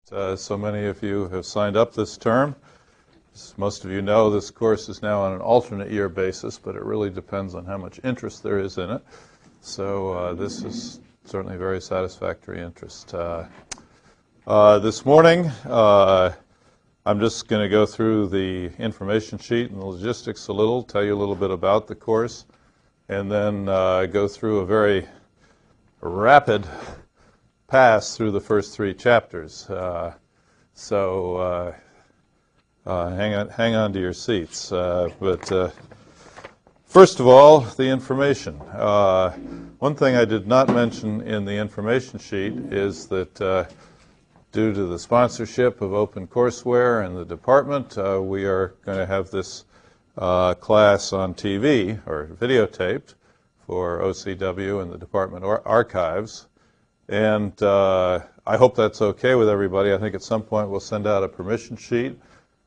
So many of you have signed up this term. As most of you know, this course is now on an alternate year basis, but it really depends on how much interest there is in it. So this is certainly very satisfactory interest. This morning, I'm just going to go through the information sheet and the logistics a little, tell you a little bit about the course, and then go through a very rapid pass through the first three chapters. So hang on to your seats. But first of all, the information. One thing I did not mention in the information sheet is that due to the sponsorship of OpenCourseWare and the department, we are going to have this class on TV, or videotaped, for OCW and the department archives. And I hope that's okay with everybody. I think at some point we'll send out a permission sheet.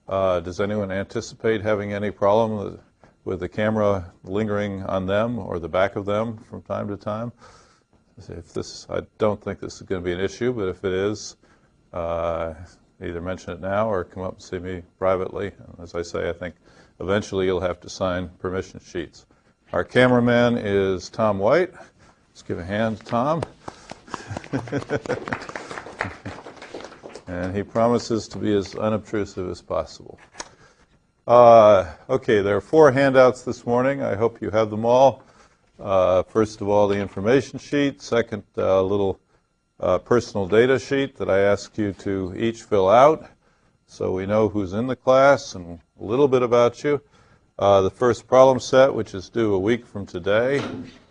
Does anyone anticipate having any problem with the camera lingering on them or the back of them from time to time? I don't think this is going to be an issue, but if it is, either mention it now or come up and see me privately. As I say, I think eventually you'll have to sign permission sheets. Our cameraman is Tom White. Let's give a hand to Tom. And he promises to be as unobtrusive as possible. Okay, there are 4 handouts this morning. I hope you have them all. First of all, the information sheet. Second, a little personal data sheet that I ask you to each fill out so we know who's in the class and a little bit about you. The first problem set, which is due a week from today.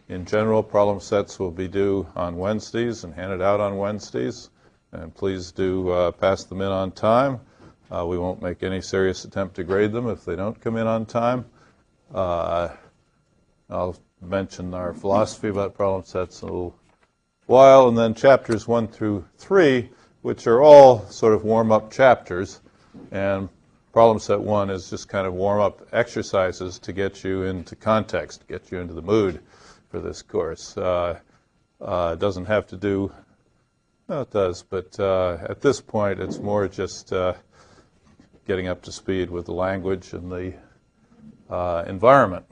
In general, problem sets will be due on Wednesdays and handed out on Wednesdays. And please do pass them in on time. We won't make any serious attempt to grade them if they don't come in on time. I'll mention our philosophy about problem sets in a little while. And then chapters 1 through 3, which are all sort of warm-up chapters. And problem set 1 is just kind of warm-up exercises to get you into context, get you into the mood for this course. It doesn't have to do, no, it does, but at this point it's more just getting up to speed with the language and the environment.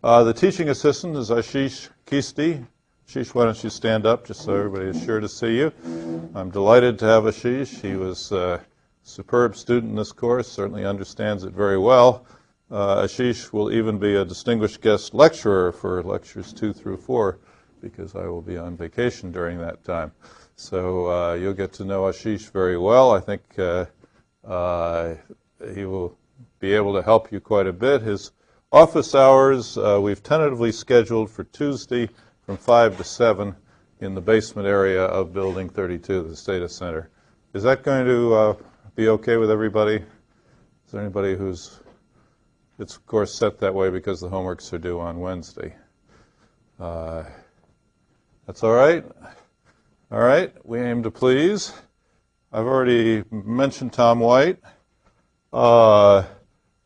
The teaching assistant is Ashish Kisti. Ashish, why don't you stand up just so everybody is sure to see you. I'm delighted to have Ashish. He was a superb student in this course, certainly understands it very well. Ashish will even be a distinguished guest lecturer for lectures 2 through 4 because I will be on vacation during that time. So you'll get to know Ashish very well. I think he will be able to help you quite a bit. His office hours we've tentatively scheduled for Tuesday from 5 to 7 in the basement area of Building 32, the Data Center. Is that going to be okay with everybody? Is there anybody who's... It's, of course, set that way because the homeworks are due on Wednesday. That's all right? All right, we aim to please. I've already mentioned Tom White. I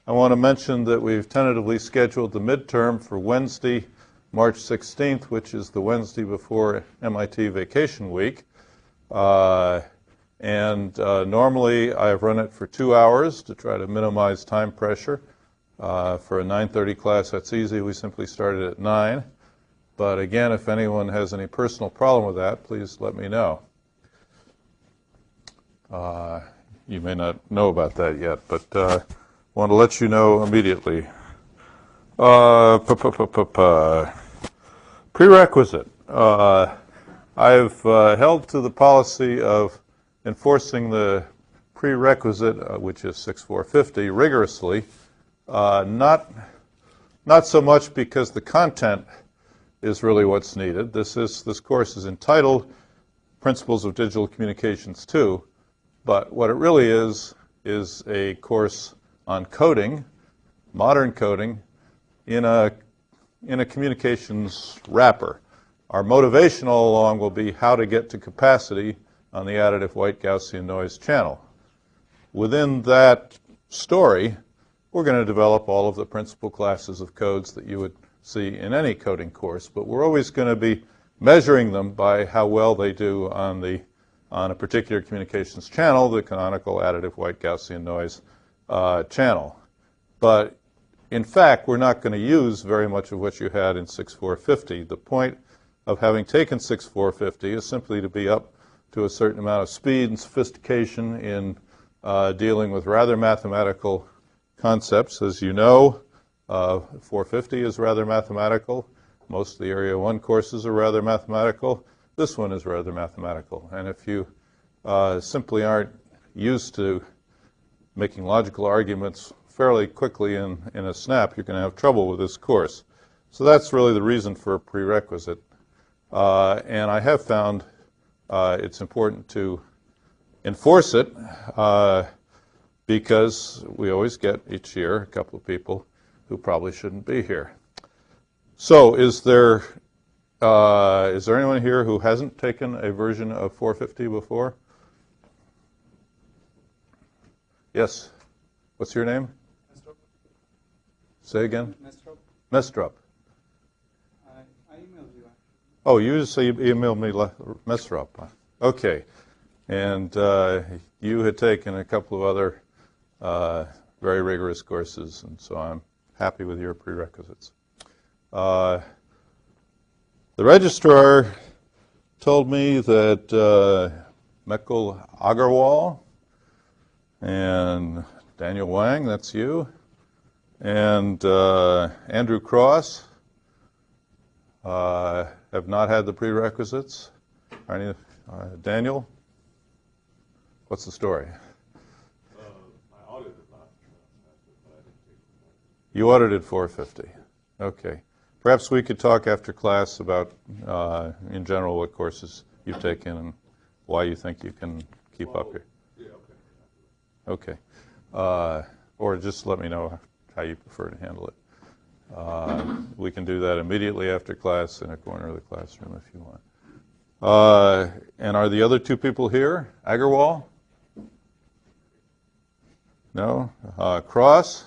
want to mention that we've tentatively scheduled the midterm for Wednesday, March 16th, which is the Wednesday before MIT vacation week. Normally I've run it for 2 hours to try to minimize time pressure. For a 9:30 class, that's easy. We simply started at 9. But again, if anyone has any personal problem with that, please let me know. You may not know about that yet, but I want to let you know immediately. Prerequisite. I've held to the policy of enforcing the prerequisite, which is 6450, rigorously. Not so much because the content is really what's needed. This course is entitled Principles of Digital Communications 2, but what it really is a course on coding, modern coding, in a communications wrapper. Our motivation all along will be how to get to capacity on the additive white Gaussian noise channel. Within that story, we're going to develop all of the principal classes of codes that you would see in any coding course, but we're always going to be measuring them by how well they do on the on a particular communications channel, the canonical additive white Gaussian noise channel. But in fact, we're not going to use very much of what you had in 6450. The point of having taken 6450 is simply to be up to a certain amount of speed and sophistication in dealing with rather mathematical concepts. As you know, 450 is rather mathematical. Most of the Area 1 courses are rather mathematical. This one is rather mathematical. And if you simply aren't used to making logical arguments fairly quickly in a snap, you're going to have trouble with this course. So that's really the reason for a prerequisite. And I have found it's important to enforce it because we always get each year a couple of people who probably shouldn't be here. So is there anyone here who hasn't taken a version of 450 before? Yes. What's your name? Mestrup. Say again? Mestrup. Mestrup. I emailed you. Oh, you just say you emailed me Mestrup. Okay. And you had taken a couple of other very rigorous courses, and so I'm happy with your prerequisites. The registrar told me that Mekul Agarwal and Daniel Wang, that's you, and Andrew Cross have not had the prerequisites. Daniel, what's the story? I audited last semester, but I didn't take it. You audited 450. Okay. Perhaps we could talk after class about, in general, what courses you've taken and why you think you can keep up here. Yeah, okay. Okay. Or just let me know how you prefer to handle it. We can do that immediately after class in a corner of the classroom if you want. And are the other two people here? Agarwal? No? Cross?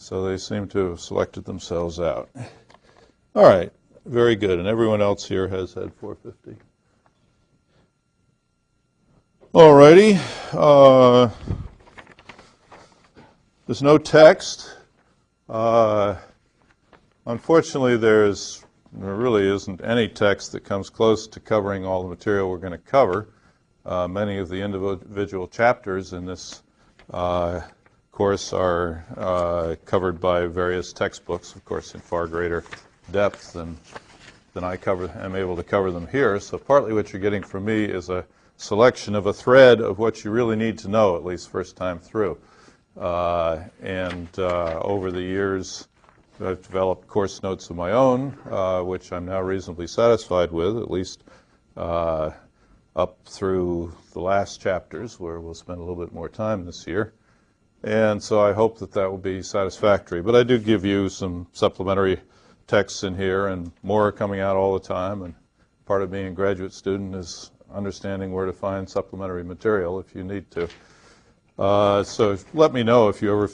So they seem to have selected themselves out. All right, very good. And everyone else here has had 450. All righty. There's no text. Unfortunately, there really isn't any text that comes close to covering all the material we're going to cover. Many of the individual chapters in this course are covered by various textbooks, of course, in far greater depth than I am able to cover them here. So partly what you're getting from me is a selection of a thread of what you really need to know, at least first time through. Over the years, I've developed course notes of my own, which I'm now reasonably satisfied with, at least up through the last chapters, where we'll spend a little bit more time this year. And so I hope that that will be satisfactory. But I do give you some supplementary texts in here, and more are coming out all the time. And part of being a graduate student is understanding where to find supplementary material if you need to. So let me know if you ever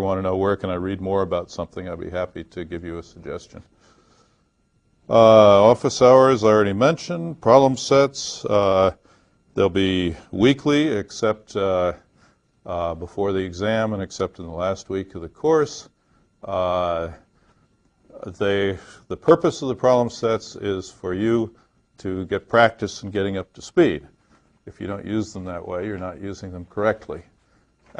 want to know where can I read more about something. I'd be happy to give you a suggestion. Office hours, I already mentioned. Problem sets, they'll be weekly, except before the exam and except in the last week of the course. The purpose of the problem sets is for you to get practice in getting up to speed. If you don't use them that way, you're not using them correctly.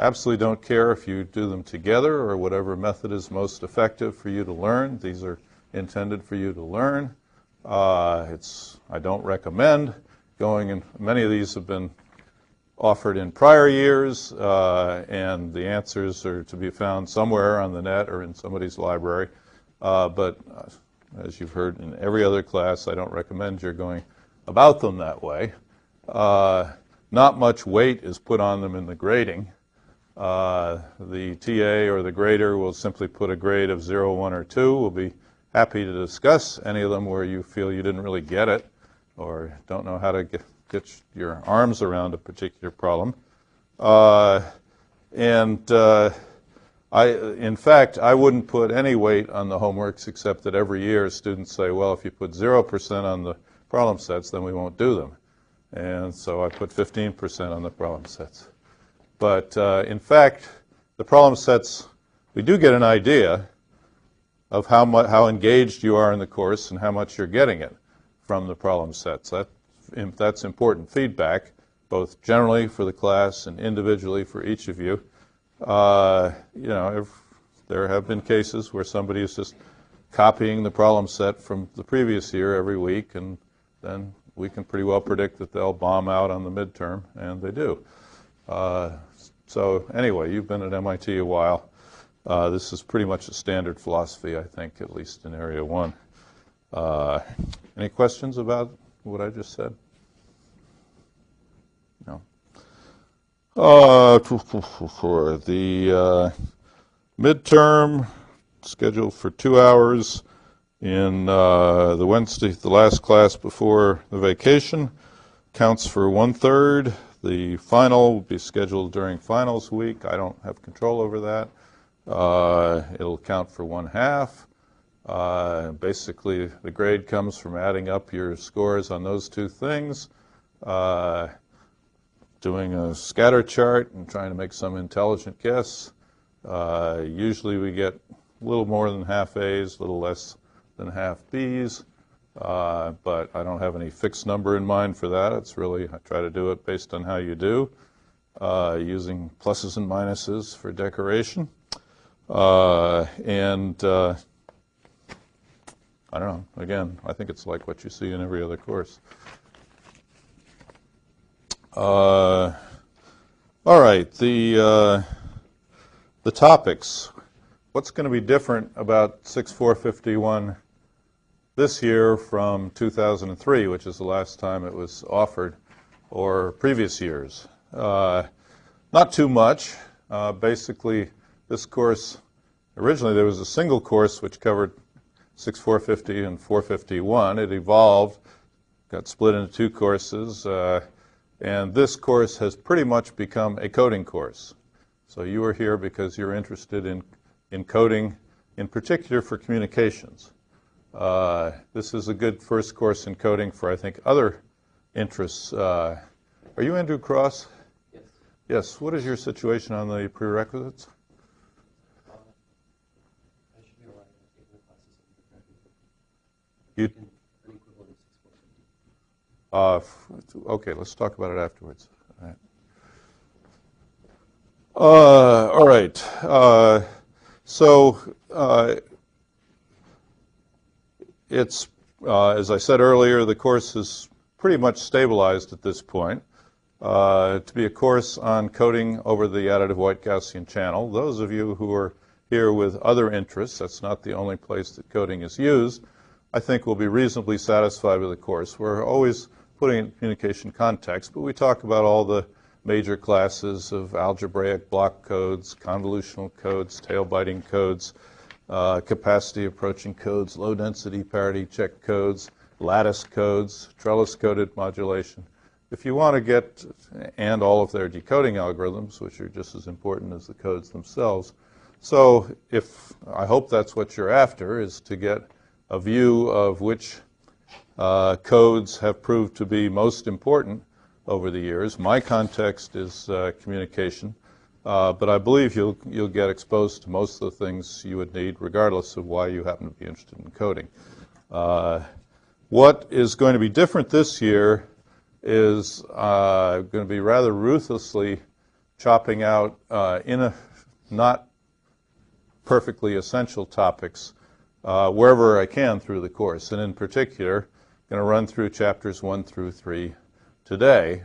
Absolutely don't care if you do them together or whatever method is most effective for you to learn. These are intended for you to learn. I don't recommend going, and many of these have been offered in prior years, and the answers are to be found somewhere on the net or in somebody's library. But as you've heard in every other class, I don't recommend you're going about them that way. Not much weight is put on them in the grading. The TA or the grader will simply put a grade of 0, 1, or 2. We'll be happy to discuss any of them where you feel you didn't really get it or don't know how to get your arms around a particular problem. In fact, I wouldn't put any weight on the homeworks except that every year students say, well, if you put 0% on the problem sets, then we won't do them. And so I put 15% on the problem sets. But in fact, the problem sets, we do get an idea of how engaged you are in the course and how much you're getting it from the problem sets. That's important feedback, both generally for the class and individually for each of you. You know, if there have been cases where somebody is just copying the problem set from the previous year every week, and then we can pretty well predict that they'll bomb out on the midterm, and they do. So anyway, you've been at MIT a while. This is pretty much a standard philosophy, I think, at least in Area 1. Any questions about what I just said? No. For the midterm, scheduled for 2 hours in the Wednesday, the last class before the vacation, counts for 1/3. The final will be scheduled during finals week. I don't have control over that. It'll count for 1/2. Basically, the grade comes from adding up your scores on those two things, doing a scatter chart and trying to make some intelligent guess. Usually we get a little more than half A's, a little less than half B's, but I don't have any fixed number in mind for that. It's really, I try to do it based on how you do, using pluses and minuses for decoration. I don't know, again, I think it's like what you see in every other course. All right, the topics. What's going to be different about 6.451 this year from 2003, which is the last time it was offered, or previous years? Not too much. Basically, this course, originally there was a single course which covered 6.450 and 451. It evolved, got split into two courses, and this course has pretty much become a coding course. So you are here because you're interested in coding, in particular for communications. This is a good first course in coding for, I think, other interests. Are you Andrew Cross? Yes. Yes. What is your situation on the prerequisites? I should be allowed to take the classes in You, an equivalent of 6.450. okay, let's talk about it afterwards. All right. It's, as I said earlier, the course is pretty much stabilized at this point to be a course on coding over the additive white Gaussian channel. Those of you who are here with other interests, that's not the only place that coding is used, I think will be reasonably satisfied with the course. We're always putting it in communication context, but we talk about all the major classes of algebraic block codes, convolutional codes, tail-biting codes, capacity approaching codes, low-density parity check codes, lattice codes, trellis-coded modulation. If you want to get, and all of their decoding algorithms, which are just as important as the codes themselves. So I hope that's what you're after, is to get a view of which codes have proved to be most important over the years. My context is communication, but I believe you'll get exposed to most of the things you would need, regardless of why you happen to be interested in coding. What is going to be different this year is going to be rather ruthlessly chopping out not perfectly essential topics wherever I can through the course, and in particular, going to run through chapters 1 through 3 today,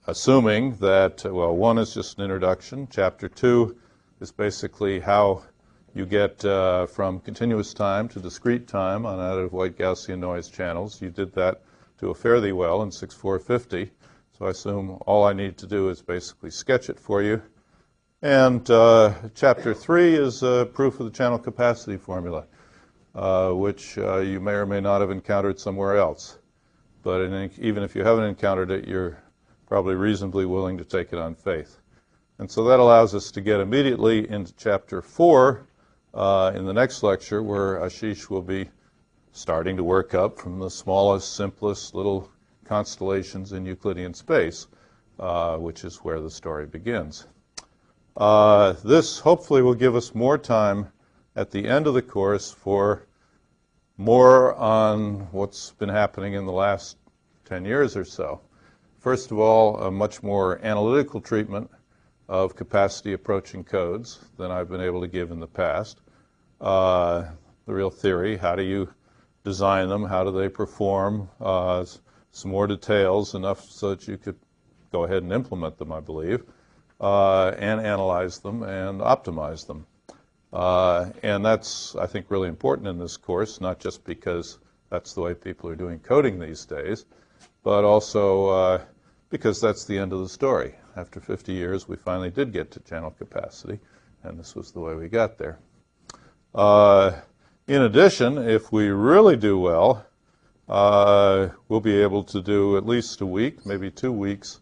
assuming that, well, 1 is just an introduction. Chapter 2 is basically how you get from continuous time to discrete time on additive white Gaussian noise channels. You did that to a fairly well in 6.450, so I assume all I need to do is basically sketch it for you. And chapter 3 is proof of the channel capacity formula, which you may or may not have encountered somewhere else. But even if you haven't encountered it, you're probably reasonably willing to take it on faith. And so that allows us to get immediately into chapter 4 in the next lecture, where Ashish will be starting to work up from the smallest, simplest little constellations in Euclidean space, which is where the story begins. This hopefully will give us more time at the end of the course for more on what's been happening in the last 10 years or so. First of all, a much more analytical treatment of capacity approaching codes than I've been able to give in the past. The real theory, how do you design them, how do they perform, some more details, enough so that you could go ahead and implement them, I believe, and analyze them and optimize them. And that's, I think, really important in this course, not just because that's the way people are doing coding these days, but also because that's the end of the story. After 50 years, we finally did get to channel capacity, and this was the way we got there. In addition, if we really do well, we'll be able to do at least a week, maybe 2 weeks,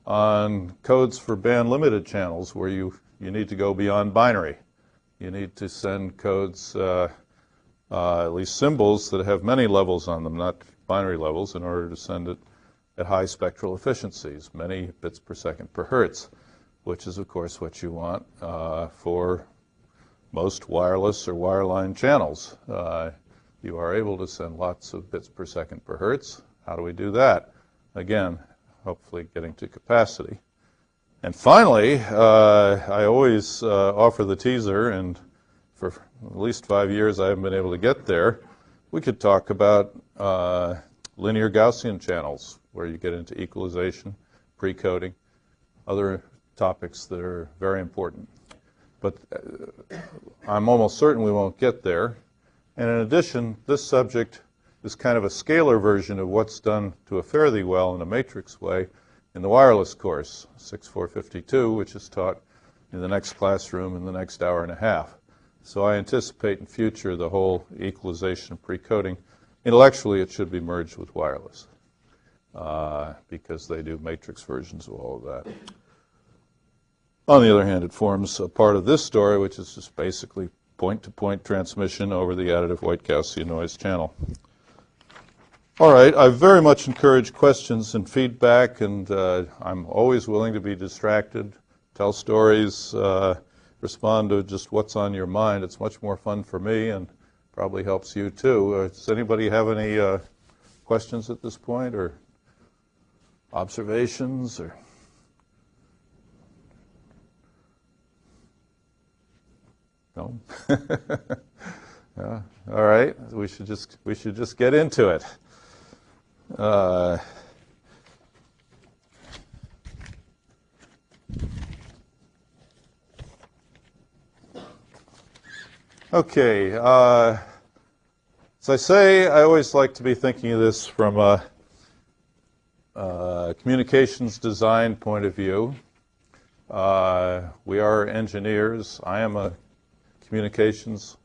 on codes for band-limited channels where you need to go beyond binary. You need to send codes, at least symbols, that have many levels on them, not binary levels, in order to send it at high spectral efficiencies, many bits per second per hertz, which is, of course, what you want for most wireless or wireline channels. You are able to send lots of bits per second per hertz. How do we do that? Again, hopefully getting to capacity. And finally, I always offer the teaser, and for at least 5 years I haven't been able to get there. We could talk about linear Gaussian channels, where you get into equalization, pre-coding, other topics that are very important. But I'm almost certain we won't get there. And in addition, this subject is kind of a scalar version of what's done to a fairly well in a matrix way in the wireless course, 6452, which is taught in the next classroom in the next hour and a half. So I anticipate in future the whole equalization and pre-coding, intellectually it should be merged with wireless because they do matrix versions of all of that. On the other hand, it forms a part of this story, which is just basically point-to-point transmission over the additive white Gaussian noise channel. All right, I very much encourage questions and feedback, and I'm always willing to be distracted, tell stories, respond to just what's on your mind. It's much more fun for me and probably helps you too. Does anybody have any questions at this point, or observations, or? No? Yeah. All right. We should just get into it. Okay. As I say, I always like to be thinking of this from a communications design point of view. We are engineers. I am a communications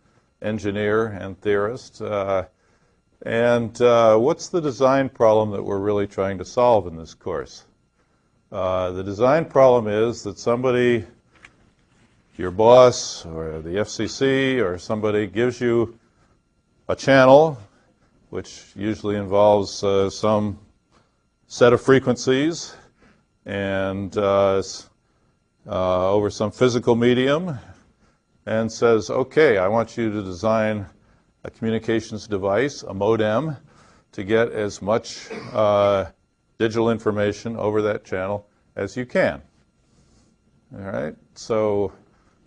engineer and theorist. And what's the design problem that we're really trying to solve in this course? The design problem is that somebody, your boss or the FCC or somebody, gives you a channel, which usually involves some set of frequencies and over some physical medium, and says, okay, I want you to design a communications device, a modem, to get as much digital information over that channel as you can. All right, so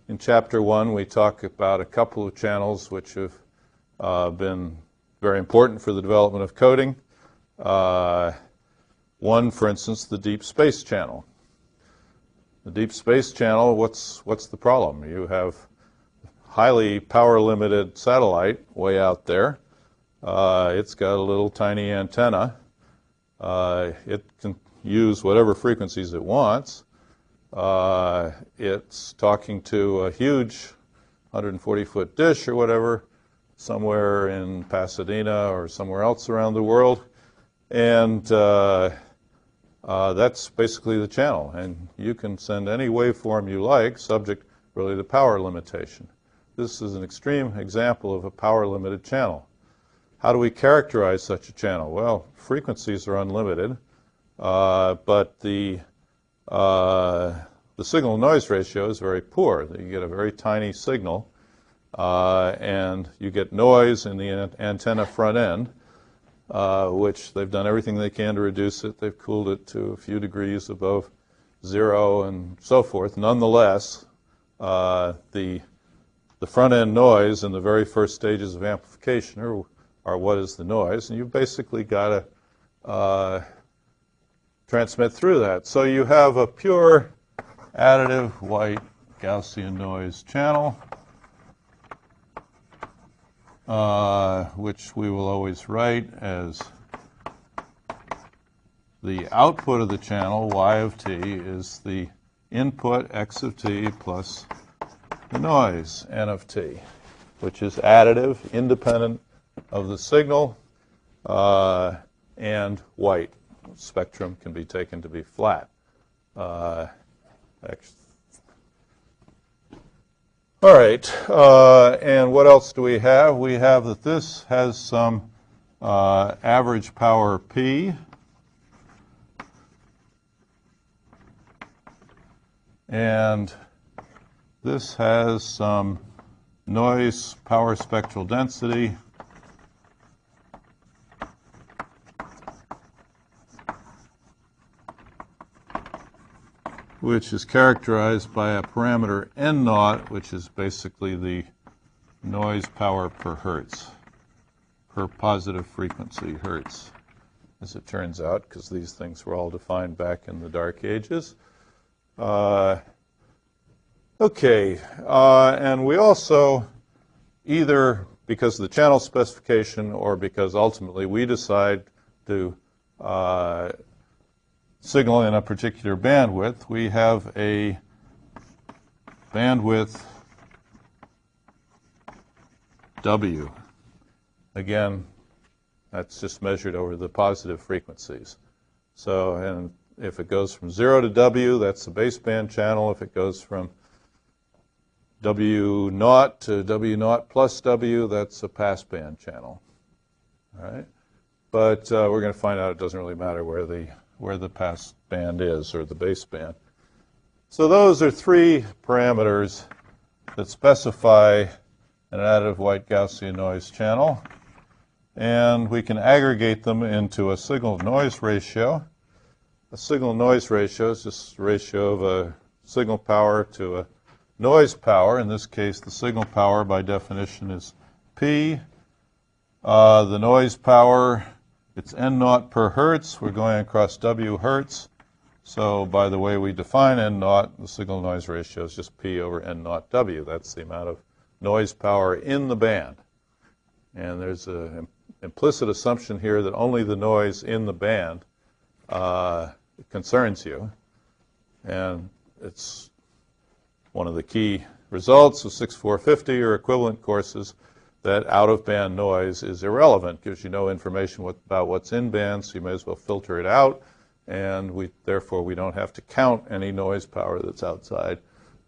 in Chapter 1 we talk about a couple of channels which have been very important for the development of coding. One, for instance, the deep space channel. The deep space channel, what's the problem? You have highly power-limited satellite way out there. It's got a little tiny antenna. It can use whatever frequencies it wants. It's talking to a huge 140-foot dish or whatever somewhere in Pasadena or somewhere else around the world. And that's basically the channel. And you can send any waveform you like, subject really to power limitation. This is an extreme example of a power-limited channel. how do we characterize such a channel? Well, frequencies are unlimited, but the signal-noise ratio is very poor. You get a very tiny signal, and you get noise in the antenna front end, which they've done everything they can to reduce it. They've cooled it to a few degrees above zero and so forth. Nonetheless, the front-end noise in the very first stages of amplification are what is the noise, and you've basically got to transmit through that. So you have a pure additive white Gaussian noise channel, which we will always write as the output of the channel, y of t, is the input, x of t, plus the noise, n of t, which is additive, independent of the signal, and white. Spectrum can be taken to be flat. All right, and what else do we have? We have that this has some average power P, and this has some noise power spectral density, which is characterized by a parameter n naught, which is basically the noise power per hertz, per positive frequency hertz, as it turns out, because these things were all defined back in the dark ages. Okay, and we also, either because of the channel specification or because ultimately we decide to signal in a particular bandwidth, we have a bandwidth W. Again, that's just measured over the positive frequencies. So, and if it goes from 0 to W, that's the baseband channel. If it goes from W naught to W naught plus W, that's a passband channel. All right? But we're going to find out it doesn't really matter where the pass band is, or the baseband. So those are three parameters that specify an additive white Gaussian noise channel, and we can aggregate them into a signal-noise ratio. A signal-noise ratio is just the ratio of a signal power to a noise power. In this case, the signal power by definition is P. The noise power, it's n naught per hertz. We're going across W hertz. So by the way we define n naught, the signal-noise ratio is just P over n naught W. That's the amount of noise power in the band. And there's an implicit assumption here that only the noise in the band concerns you. And it's one of the key results of 6450 or equivalent courses that out-of-band noise is irrelevant. Gives you no information about what's in band, so you may as well filter it out. And therefore, we don't have to count any noise power that's outside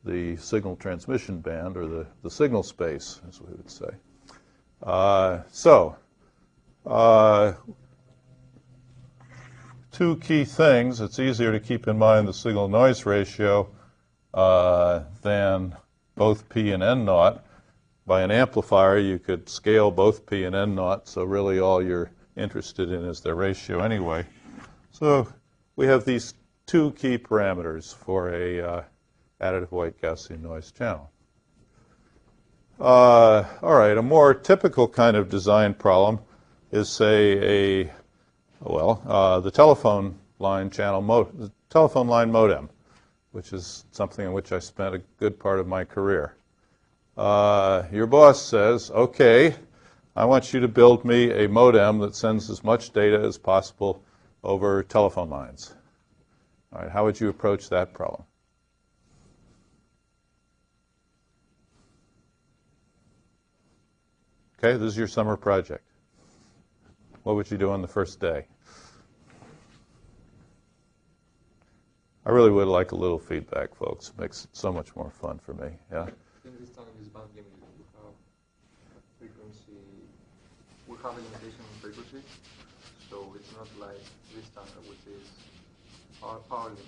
the signal transmission band, or the signal space, as we would say. Two key things. It's easier to keep in mind the signal-noise ratio than both P and N naught. By an amplifier, you could scale both P and N naught, so really all you're interested in is their ratio anyway. So we have these two key parameters for a additive white Gaussian noise channel. All right, a more typical kind of design problem is, say, the telephone line the telephone line modem, which is something in which I spent a good part of my career. Your boss says, okay, I want you to build me a modem that sends as much data as possible over telephone lines. All right, how would you approach that problem? Okay, this is your summer project. What would you do on the first day? I really would like a little feedback, folks. It makes it so much more fun for me. Yeah? In this time, this band limited. We have a limitation in frequency, so it's not like this standard, which is power limited.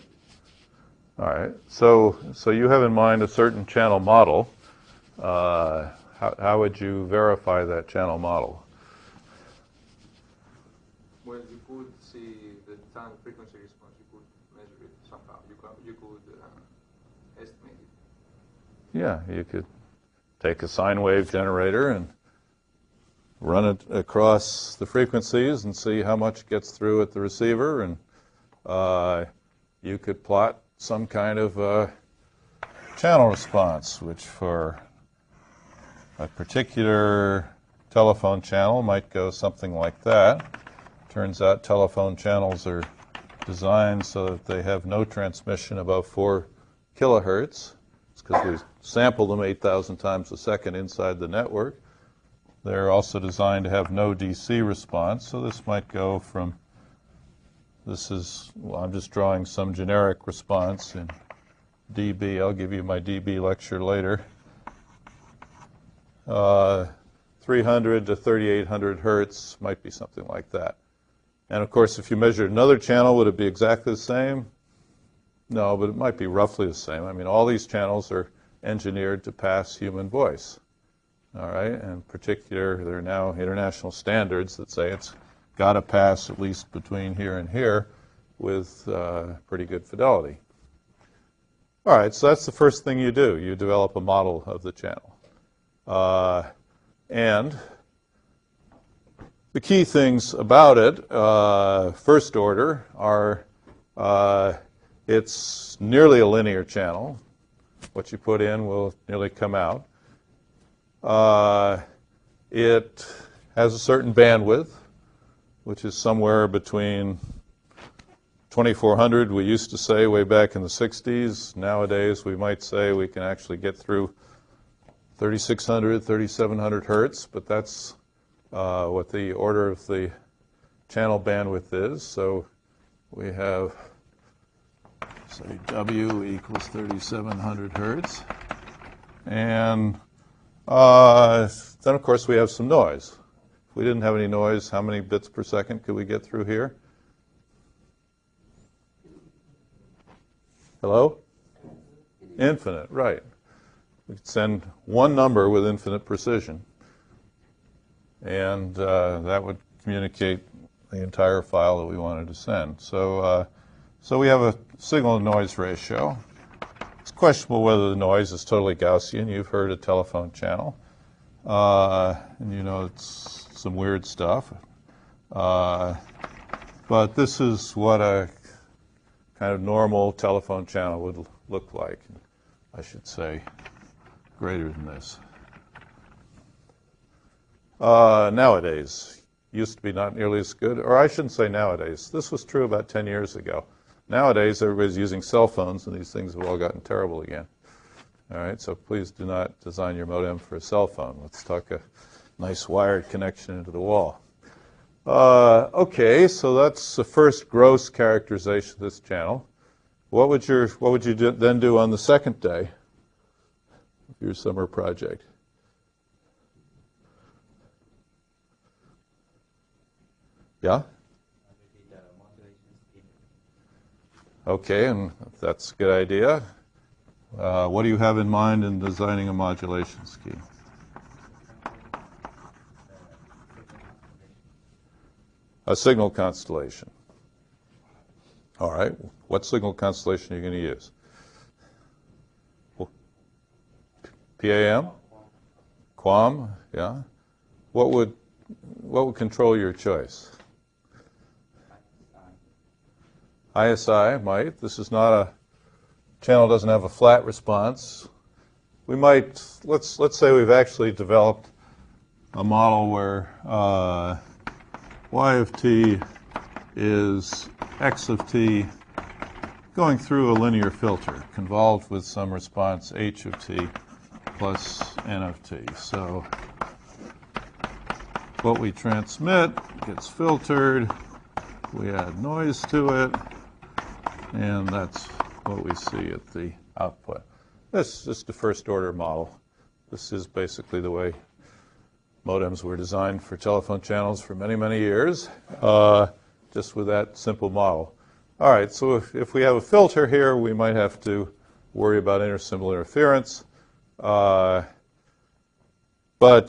All right. So you have in mind a certain channel model. How would you verify that channel model? Well, you could see the time frequency response. You could measure it somehow. You could estimate it. Yeah, you could take a sine wave generator and run it across the frequencies and see how much gets through at the receiver, and you could plot some kind of channel response, which for a particular telephone channel might go something like that. Turns out telephone channels are designed so that they have no transmission above 4 kilohertz. It's because we sample them 8,000 times a second inside the network. They're also designed to have no DC response, so this might go from, well, I'm just drawing some generic response in dB. I'll give you my dB lecture later. 300 to 3,800 hertz might be something like that. And of course, if you measured another channel, would it be exactly the same? No, but it might be roughly the same. I mean, all these channels are engineered to pass human voice. All right, and in particular, there are now international standards that say it's got to pass at least between here and here with pretty good fidelity. All right, so that's the first thing you do. You develop a model of the channel. And the key things about it, first order, are it's nearly a linear channel. What you put in will nearly come out. It has a certain bandwidth, which is somewhere between 2,400, we used to say way back in the 60s. Nowadays, we might say we can actually get through 3,600, 3,700 hertz, but that's what the order of the channel bandwidth is. So we have, say, W equals 3,700 hertz. And then, of course, we have some noise. If we didn't have any noise, how many bits per second could we get through here? Hello? Infinite, right. We could send one number with infinite precision, and that would communicate the entire file that we wanted to send. So we have a signal-to-noise ratio. It's questionable whether the noise is totally Gaussian. You've heard a telephone channel, and you know it's some weird stuff. But this is what a kind of normal telephone channel would look like. I should say greater than this. Nowadays, used to be not nearly as good, or I shouldn't say nowadays. This was true about 10 years ago. Nowadays, everybody's using cell phones, and these things have all gotten terrible again. All right, so please do not design your modem for a cell phone. Let's talk a nice wired connection into the wall. Okay, so that's the first gross characterization of this channel. What would you then do on the second day of your summer project? Yeah? Okay, and that's a good idea. What do you have in mind in designing a modulation scheme? A signal constellation. All right. What signal constellation are you going to use? PAM? QAM? Yeah. What would control your choice? ISI might. This is not a channel, doesn't have a flat response. We might, let's say we've actually developed a model where y of t is x of t going through a linear filter convolved with some response h of t plus n of t. So what we transmit gets filtered, we add noise to it, and that's what we see at the output. This is the first order model. This is basically the way Modems were designed for telephone channels for many, many years, just with that simple model. All right, so if we have a filter here, we might have to worry about intersimilar interference. But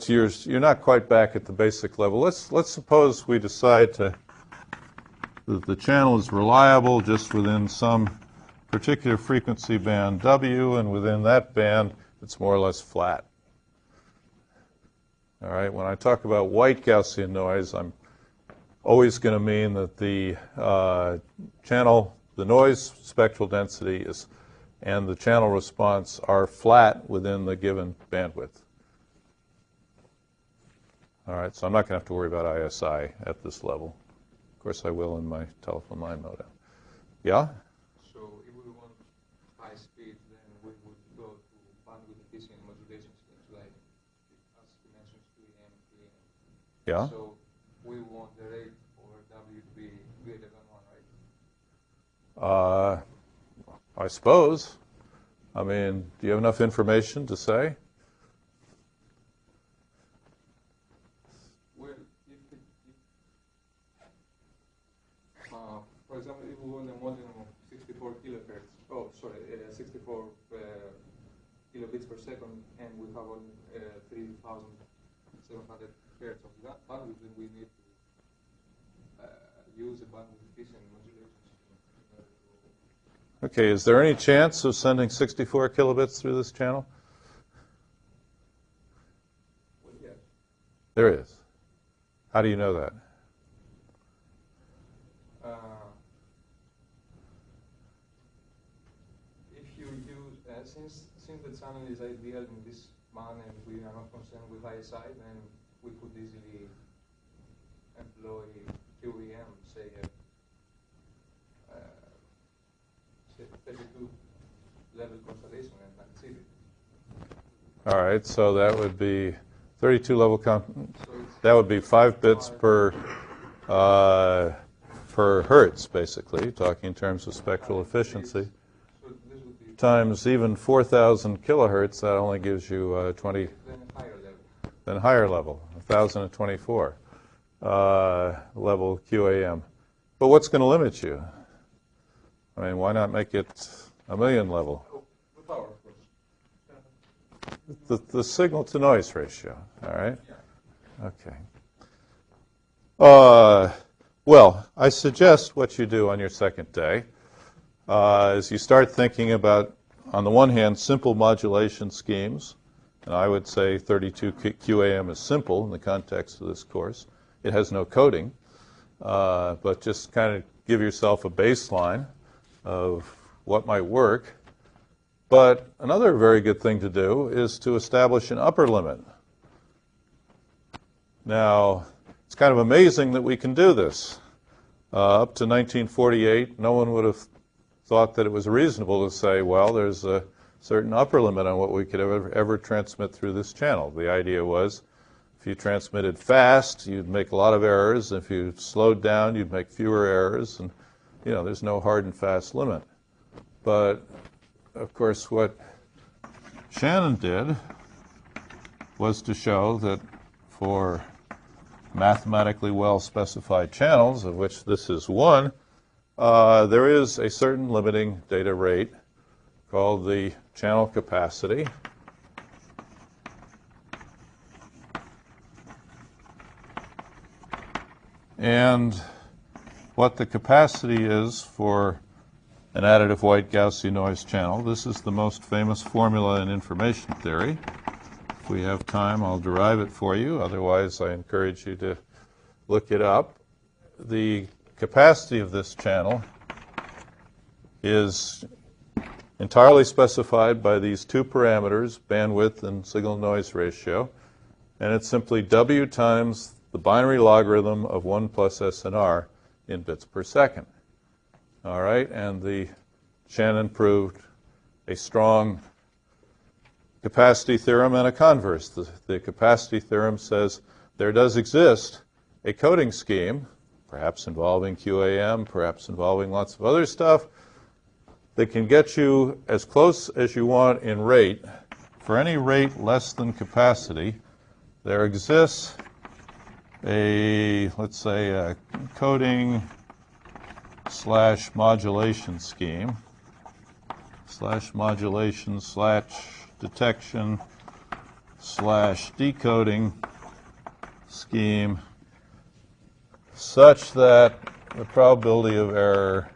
you're not quite back at the basic level. Let's suppose we decide that the channel is reliable just within some particular frequency band W, and within that band, it's more or less flat. All right, when I talk about white Gaussian noise, I'm always going to mean that the noise spectral density and the channel response are flat within the given bandwidth. All right, so I'm not going to have to worry about ISI at this level. Of course, I will in my telephone line modem. Yeah? So if we want high speed, then we would go to bandwidth efficient modulation schemes, like, as you mentioned, 2AM, 3AM. Yeah? So we want the rate over W to be greater than 1, right? I suppose. I mean, do you have enough information to say? Well, for example, if we want a modem of 64 kilohertz, 64 kilobits per second, and we have only 3,700 hertz of that bandwidth, then we need to use a bandwidth efficient modulation scheme. Okay, is there any chance of sending 64 kilobits through this channel? Well, yes. There is. How do you know that? If you use, since the channel is ideal in this manner and we are not concerned with ISI, then we could easily employ QEM, say 32 level constellation and achieve it. All right, so that would be 32 level that would be 5 bits per hertz, basically, talking in terms of spectral efficiency. So this would be Times even 4,000 kilohertz, that only gives you 20. then higher Then higher level, level. 1,024 level QAM. But what's going to limit you? I mean, why not make it 1,000,000 level? Oh, the power, of course. The signal-to-noise ratio, all right? Yeah. Okay. Well, I suggest what you do on your second day is you start thinking about, on the one hand, simple modulation schemes. And I would say 32 QAM is simple in the context of this course. It has no coding, but just kind of give yourself a baseline of what might work. But another very good thing to do is to establish an upper limit. Now, it's kind of amazing that we can do this. Up to 1948, no one would have thought that it was reasonable to say, well, there's a certain upper limit on what we could ever transmit through this channel. The idea was if you transmitted fast, you'd make a lot of errors. If you slowed down, you'd make fewer errors. And, you know, there's no hard and fast limit. But, of course, what Shannon did was to show that for mathematically well-specified channels, of which this is one, there is a certain limiting data rate called the channel capacity. And what the capacity is for an additive white Gaussian noise channel, this is the most famous formula in information theory. If we have time, I'll derive it for you. Otherwise, I encourage you to look it up. The capacity of this channel is entirely specified by these two parameters, bandwidth and signal-noise ratio, and it's simply W times the binary logarithm of 1 plus SNR in bits per second. All right, and the Shannon proved a strong capacity theorem and a converse. The capacity theorem says there does exist a coding scheme, perhaps involving QAM, perhaps involving lots of other stuff, that can get you as close as you want in rate. For any rate less than capacity, there exists a, let's say, a coding / modulation scheme, / modulation / detection / decoding scheme such that the probability of error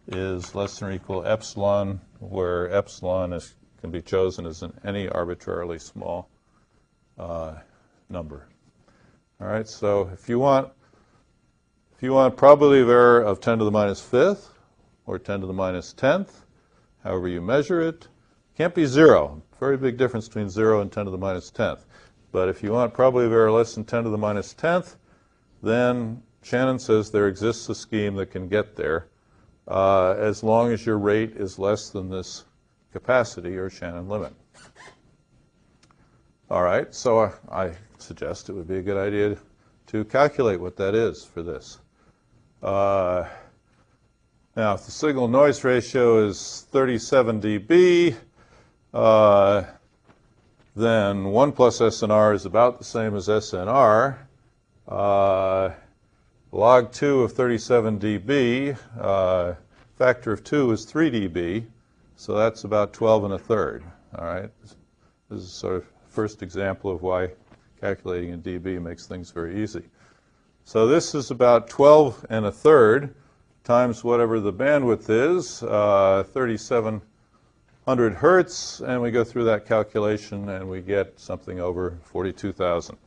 is less than or equal to epsilon, where epsilon can be chosen as any arbitrarily small number. All right, so if you want probability of error of 10 to the minus fifth or 10 to the minus 10th, however you measure it, can't be 0. Very big difference between 0 and 10 to the minus 10th. But if you want probability of error less than 10 to the minus 10th, then Shannon says there exists a scheme that can get there as long as your rate is less than this capacity or Shannon limit. All right, so I suggest it would be a good idea to calculate what that is for this. Now, if the signal-noise ratio is 37 dB, then 1 plus SNR is about the same as SNR. Log 2 of 37 dB, factor of 2 is 3 dB, so that's about 12 1/3. All right, this is sort of first example of why calculating in dB makes things very easy. So this is about 12 1/3 times whatever the bandwidth is, 3,700 hertz, and we go through that calculation and we get something over 42,000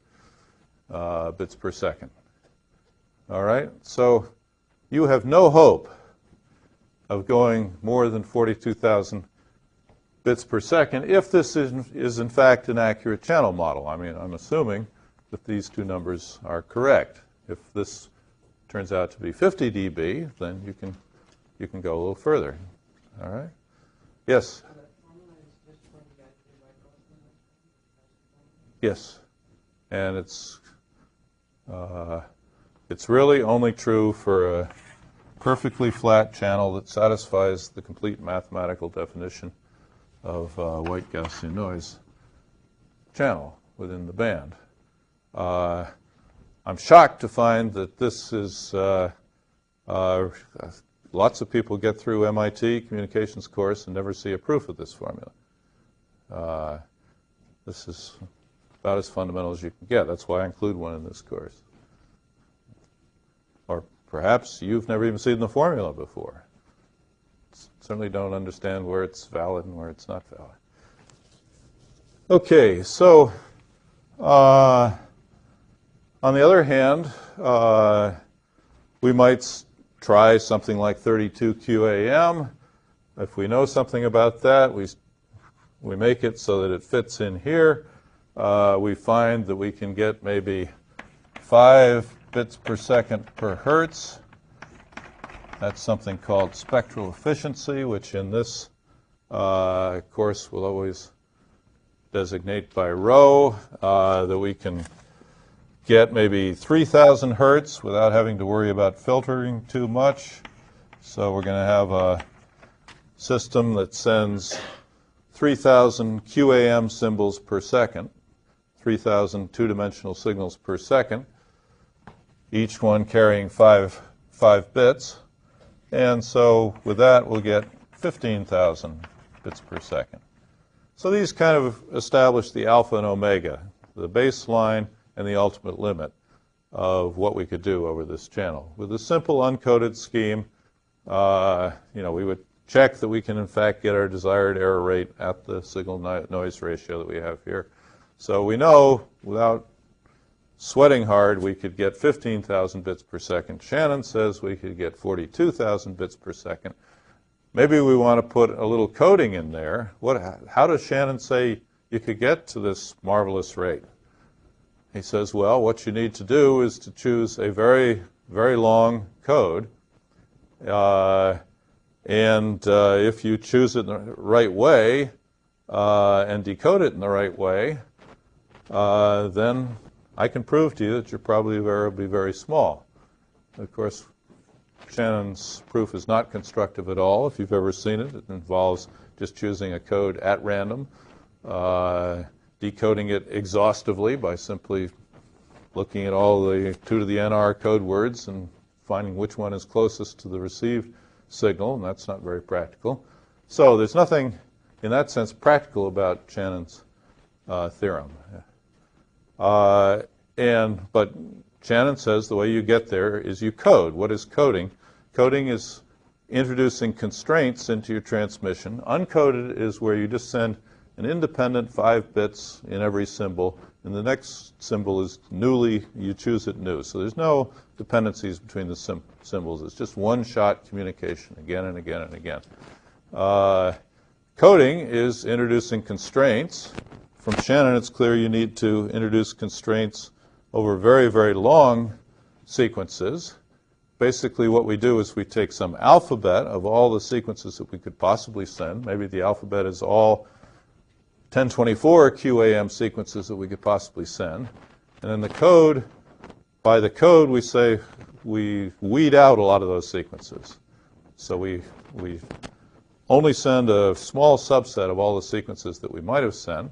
bits per second. All right, so you have no hope of going more than 42,000 bits per second if this is in fact an accurate channel model. I mean, I'm assuming that these two numbers are correct. If this turns out to be 50 dB, then you can go a little further. All right? Yes? Yes. And it's really only true for a perfectly flat channel that satisfies the complete mathematical definition of white Gaussian noise channel within the band. I'm shocked to find that this is, lots of people get through MIT communications course and never see a proof of this formula. This is about as fundamental as you can get. That's why I include one in this course. Or perhaps you've never even seen the formula before. Certainly don't understand where it's valid and where it's not valid. Okay, so on the other hand, we might try something like 32 QAM. If we know something about that, we make it so that it fits in here. We find that we can get maybe 5 bits per second per hertz. That's something called spectral efficiency, which in this course we'll always designate by rho, that we can get maybe 3,000 hertz without having to worry about filtering too much. So we're going to have a system that sends 3,000 QAM symbols per second, 3,000 two-dimensional signals per second, each one carrying 5 bits. And so with that, we'll get 15,000 bits per second. So these kind of establish the alpha and omega, the baseline and the ultimate limit of what we could do over this channel. With a simple uncoded scheme, we would check that we can in fact get our desired error rate at the signal-noise ratio that we have here. So we know without sweating hard we could get 15,000 bits per second. Shannon says we could get 42,000 bits per second. Maybe we want to put a little coding in there. How does Shannon say you could get to this marvelous rate? He says, well, what you need to do is to choose a very, very long code. If you choose it in the right way and decode it in the right way, then I can prove to you that your probability of error will be very small. Of course, Shannon's proof is not constructive at all. If you've ever seen it, it involves just choosing a code at random, decoding it exhaustively by simply looking at all the 2 to the NR code words and finding which one is closest to the received signal, and that's not very practical. So there's nothing, in that sense, practical about Shannon's theorem. But Shannon says the way you get there is you code. What is coding? Coding is introducing constraints into your transmission. Uncoded is where you just send an independent 5 bits in every symbol, and the next symbol is newly, you choose it new. So there's no dependencies between the symbols. It's just one-shot communication again and again and again. Coding is introducing constraints. From Shannon, it's clear you need to introduce constraints over very, very long sequences. Basically, what we do is we take some alphabet of all the sequences that we could possibly send. Maybe the alphabet is all 1024 QAM sequences that we could possibly send. And then the code, by the code, we say we weed out a lot of those sequences. So we only send a small subset of all the sequences that we might have sent.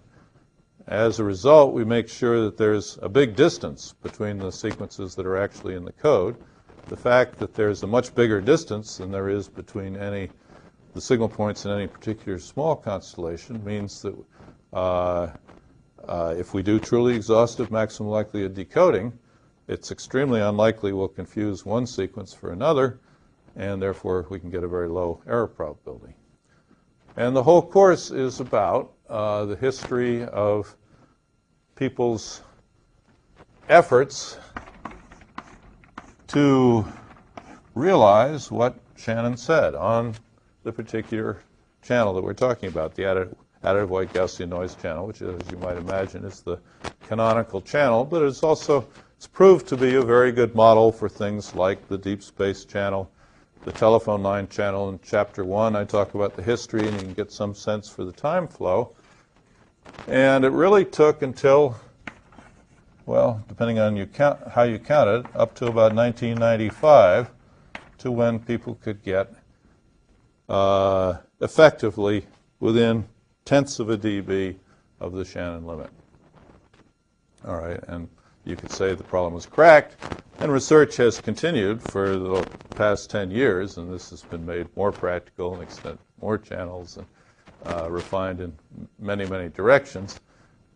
As a result, we make sure that there's a big distance between the sequences that are actually in the code. The fact that there's a much bigger distance than there is between the signal points in any particular small constellation means that if we do truly exhaustive maximum likelihood decoding, it's extremely unlikely we'll confuse one sequence for another, and therefore we can get a very low error probability. And the whole course is about the history of people's efforts to realize what Shannon said on the particular channel that we're talking about, the additive white Gaussian noise channel, which, as you might imagine, is the canonical channel, but it's proved to be a very good model for things like the deep space channel, the telephone line channel. In Chapter 1, I talk about the history, and you can get some sense for the time flow. And it really took until, well, depending on how you count it, up to about 1995 to when people could get effectively within tenths of a dB of the Shannon limit. All right, and you could say the problem was cracked, and research has continued for the past 10 years, and this has been made more practical and extended more channels and refined in many, many directions.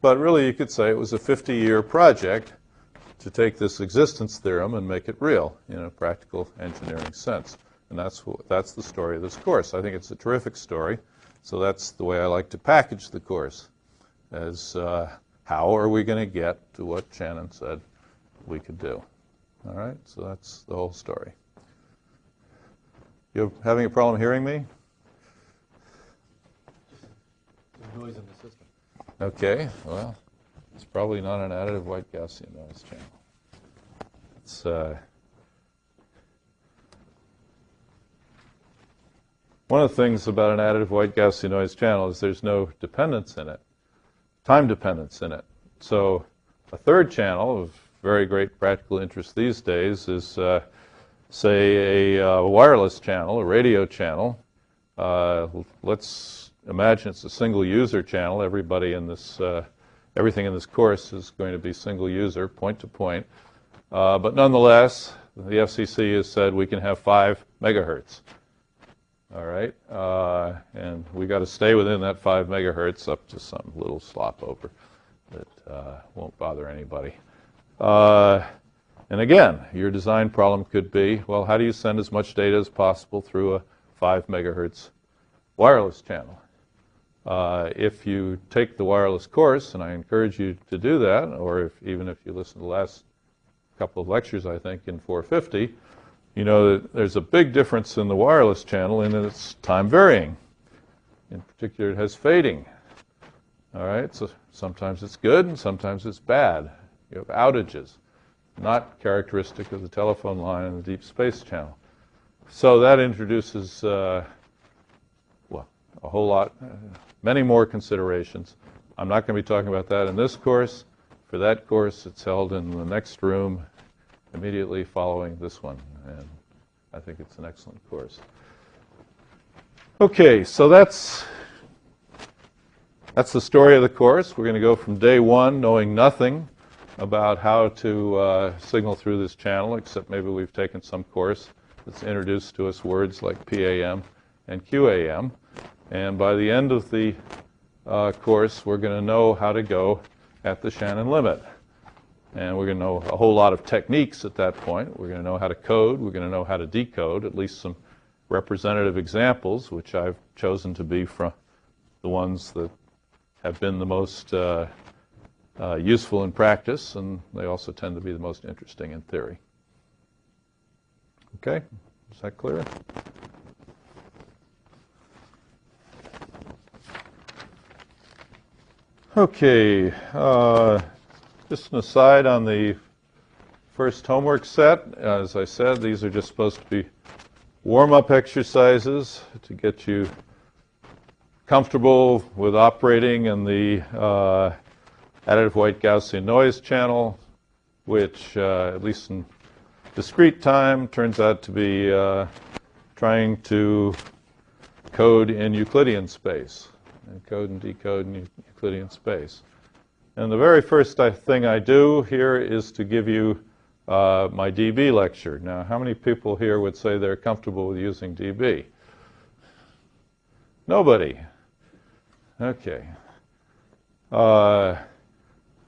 But really, you could say it was a 50-year project to take this existence theorem and make it real in a practical engineering sense. And that's the story of this course. I think it's a terrific story. So that's the way I like to package the course, as how are we going to get to what Shannon said we could do. All right, so that's the whole story. You having a problem hearing me? There's noise in the system. Okay, well, it's probably not an additive white Gaussian noise channel. It's one of the things about an additive white Gaussian noise channel is there's no dependence in it, time dependence in it. So a third channel of very great practical interest these days is, say, a wireless channel, a radio channel. Let's imagine it's a single user channel. Everybody in this, everything in this course is going to be single user, point to point. But nonetheless, the FCC has said we can have 5 megahertz. All right, and we got to stay within that 5 megahertz up to some little slop over that won't bother anybody. And again, your design problem could be, well, how do you send as much data as possible through a 5 megahertz wireless channel? If you take the wireless course, and I encourage you to do that, or even if you listen to the last couple of lectures, I think, in 450, you know that there's a big difference in the wireless channel in that it's time varying. In particular, it has fading. All right, so sometimes it's good and sometimes it's bad. You have outages, not characteristic of the telephone line and the deep space channel. So that introduces, well, a whole lot, many more considerations. I'm not going to be talking about that in this course. For that course, it's held in the next room immediately following this one, and I think it's an excellent course. Okay, so that's that's the story of the course. We're going to go from day one knowing nothing about how to signal through this channel, except maybe we've taken some course that's introduced to us words like PAM and QAM. And by the end of the course, we're going to know how to go at the Shannon limit. And we're going to know a whole lot of techniques at that point. We're going to know how to code. We're going to know how to decode, at least some representative examples, which I've chosen to be from the ones that have been the most useful in practice, and they also tend to be the most interesting in theory. Okay, is that clear? Okay, just an aside on the first homework set. As I said, these are just supposed to be warm-up exercises to get you comfortable with operating in the additive white Gaussian noise channel, which, at least in discrete time, turns out to be trying to code in Euclidean space, and code and decode in Euclidean space. And the very first thing I do here is to give you my dB lecture. Now, how many people here would say they're comfortable with using dB? Nobody. Okay. Over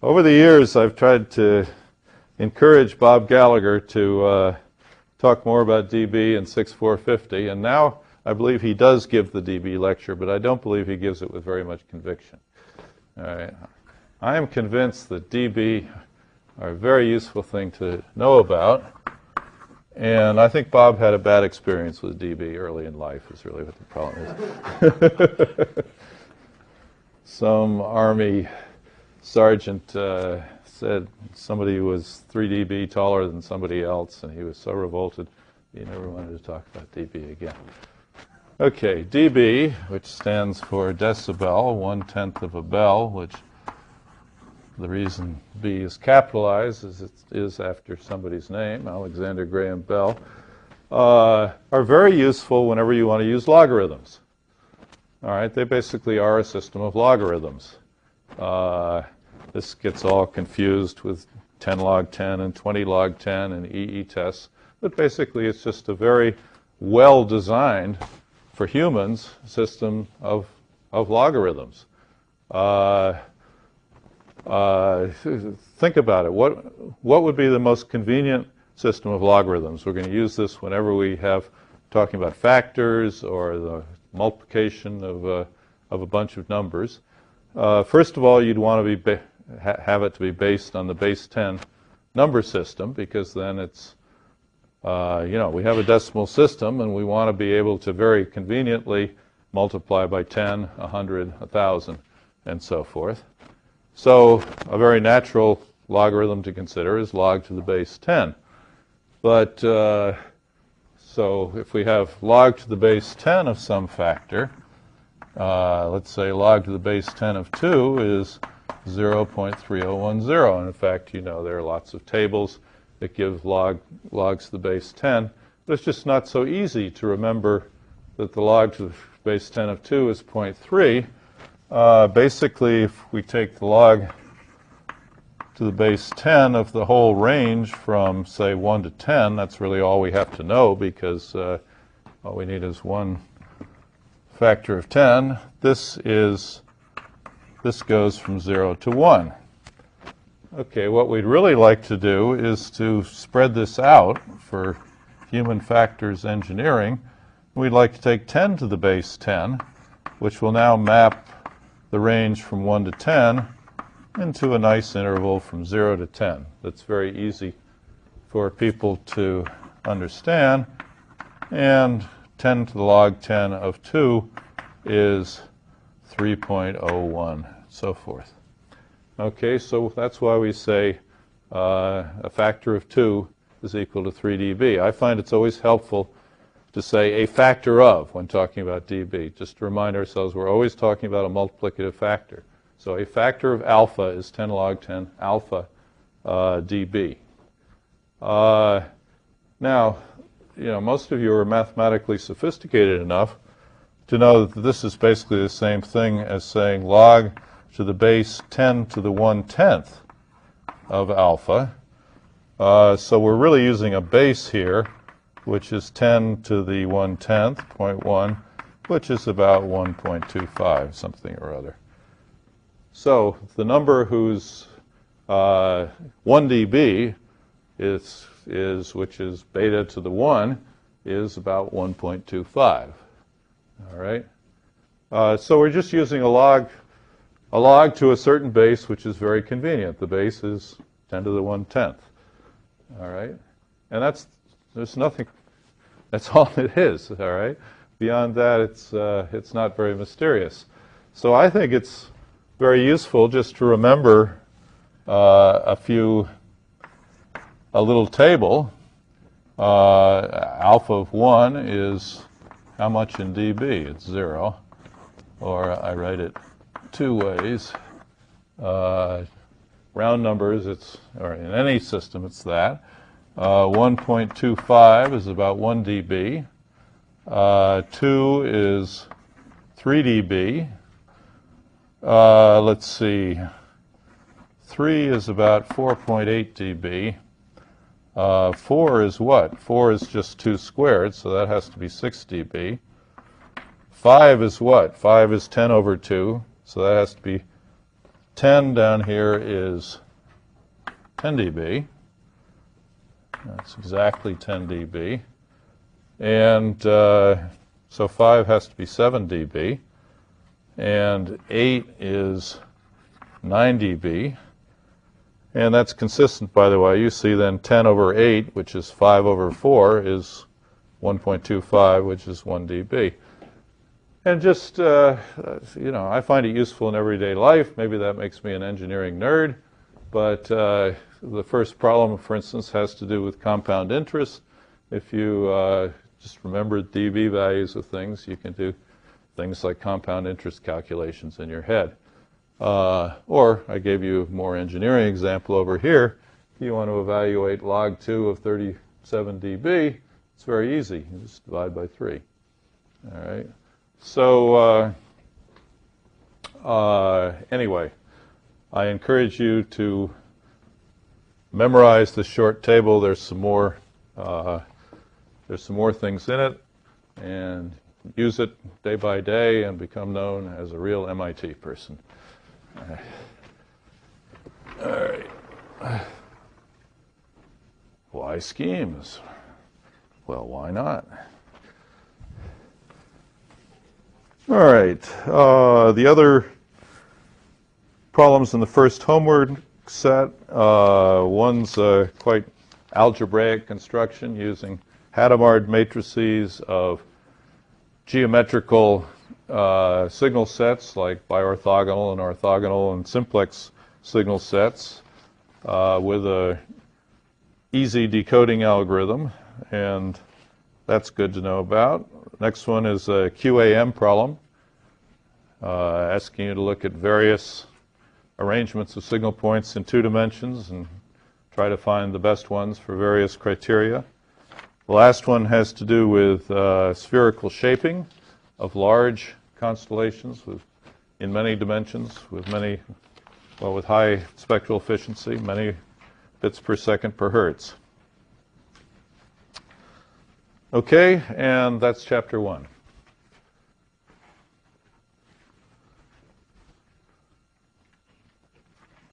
the years, I've tried to encourage Bob Gallagher to talk more about dB in 6450, and now I believe he does give the dB lecture, but I don't believe he gives it with very much conviction. All right. I am convinced that dB are a very useful thing to know about, and I think Bob had a bad experience with dB early in life is really what the problem is. Some Army sergeant said somebody was 3 dB taller than somebody else, and he was so revolted he never wanted to talk about dB again. Okay, dB, which stands for decibel, 1/10 of a bell, which the reason B is capitalized is it is after somebody's name, Alexander Graham Bell, are very useful whenever you want to use logarithms. All right, they basically are a system of logarithms. This gets all confused with 10 log 10 and 20 log 10 and EE tests, but basically it's just a very well-designed, for humans, system of logarithms. Think about it. What would be the most convenient system of logarithms? We're going to use this whenever we have talking about factors or the multiplication of a bunch of numbers. First of all, you'd want to have it to be based on the base 10 number system, because then it's we have a decimal system, and we want to be able to very conveniently multiply by 10, 100, 1,000, and so forth. So a very natural logarithm to consider is log to the base 10. But so if we have log to the base 10 of some factor, let's say log to the base 10 of 2 is 0.3010. And in fact, there are lots of tables that give logs to the base 10. But it's just not so easy to remember that the log to the base 10 of 2 is 0.3. Basically, if we take the log to the base 10 of the whole range from, say, 1 to 10, that's really all we have to know, because all we need is one factor of 10. This goes from 0 to 1. Okay, what we'd really like to do is to spread this out for human factors engineering. We'd like to take 10 to the base 10, which will now map the range from 1 to 10 into a nice interval from 0 to 10. That's very easy for people to understand. And 10 to the log 10 of 2 is 3.01, so forth. Okay, so that's why we say a factor of 2 is equal to 3 dB. I find it's always helpful to say a factor of when talking about dB, just to remind ourselves we're always talking about a multiplicative factor. So a factor of alpha is 10 log 10 alpha dB. Now, most of you are mathematically sophisticated enough to know that this is basically the same thing as saying log to the base 10 to the 1/10 of alpha. So we're really using a base here, which is 10 to the 1/10, 0.1, which is about 1.25, something or other. So the number whose 1 dB is which is beta to the 1, is about 1.25. All right. So we're just using a log to a certain base, which is very convenient. The base is 10 to the 1/10. All right. And there's nothing. That's all it is. All right. Beyond that, it's not very mysterious. So I think it's very useful just to remember a little table. Alpha of 1 is how much in dB? It's 0. Or I write it two ways. Round numbers, or in any system, it's that. 1.25 is about 1 dB. 2 is 3 dB. Let's see. 3 is about 4.8 dB. 4 is what? 4 is just 2 squared, so that has to be 6 dB. 5 is what? 5 is 10 over 2, so that has to be 10 down here is 10 dB. That's exactly 10 dB. And so 5 has to be 7 dB. And 8 is 9 dB. And that's consistent, by the way. You see then 10 over 8, which is 5 over 4, is 1.25, which is 1 dB. And just, I find it useful in everyday life. Maybe that makes me an engineering nerd. But the first problem, for instance, has to do with compound interest. If you just remember dB values of things, you can do things like compound interest calculations in your head. Or I gave you a more engineering example over here. If you want to evaluate log 2 of 37 dB, it's very easy. You just divide by 3. All right. So anyway, I encourage you to memorize the short table. There's some more things in it, and use it day by day and become known as a real MIT person. All right. Why schemes? Well, why not? All right. The other problems in the first homework set, one's quite algebraic construction using Hadamard matrices of geometrical signal sets like biorthogonal and orthogonal and simplex signal sets with a easy decoding algorithm, and that's good to know about. Next one is a QAM problem, asking you to look at various arrangements of signal points in 2 dimensions and try to find the best ones for various criteria. The last one has to do with spherical shaping of large constellations in many dimensions with high spectral efficiency, many bits per second per hertz. Okay, and that's chapter 1.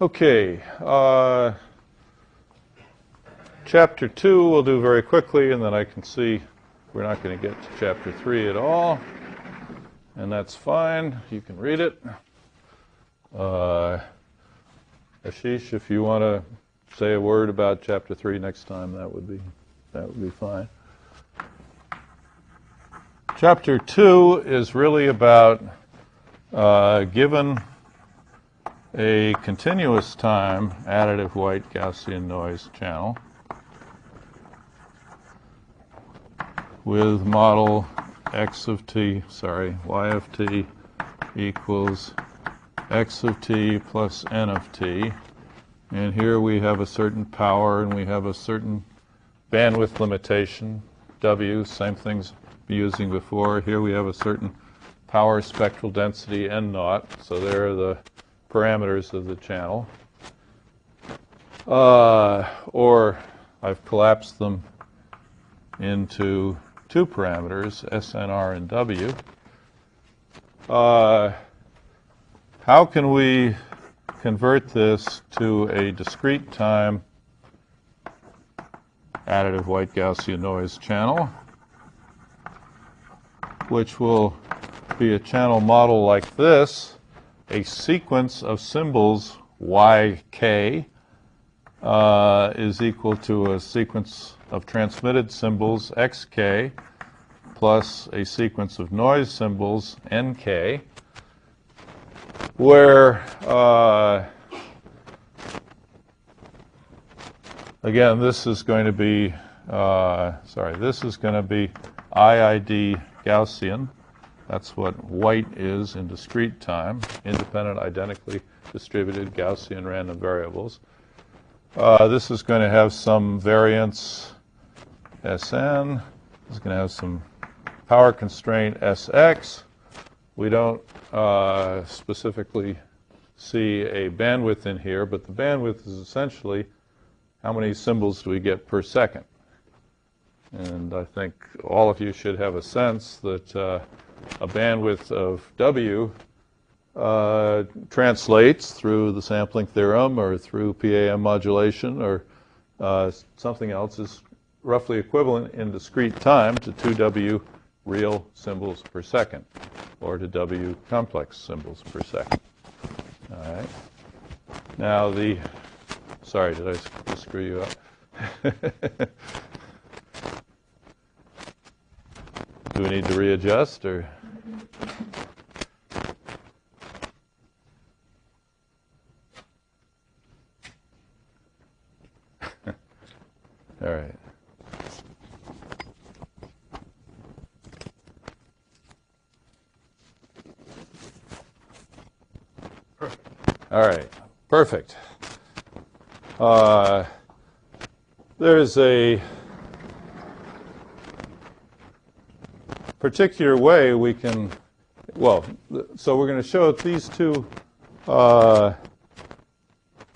Okay, chapter 2 we'll do very quickly, and then I can see we're not going to get to chapter 3 at all, and that's fine. You can read it. Ashish, if you want to say a word about chapter 3 next time, that would be fine. Chapter 2 is really about given a continuous time additive white Gaussian noise channel with model y of t equals x of t plus n of t. And here we have a certain power and we have a certain bandwidth limitation, W, same things we were using before. Here we have a certain power, spectral density, N naught. So there are the parameters of the channel. Or I've collapsed them into two parameters, SNR and W. How can we convert this to a discrete time additive white Gaussian noise channel, which will be a channel model like this, a sequence of symbols YK is equal to a sequence of transmitted symbols XK plus a sequence of noise symbols NK, where again, this is going to be this is going to be IID Gaussian. That's what white is in discrete time, independent, identically distributed Gaussian random variables. This is going to have some variance Sn. This is going to have some power constraint Sx. We don't specifically see a bandwidth in here, but the bandwidth is essentially how many symbols do we get per second. And I think all of you should have a sense that a bandwidth of W translates through the sampling theorem or through PAM modulation or something else is roughly equivalent in discrete time to 2W real symbols per second or to W complex symbols per second. All right. Now sorry, did I screw you up? Do we need to readjust or? All right. All right. Perfect. There's a particular way we can, so we're going to show these two, the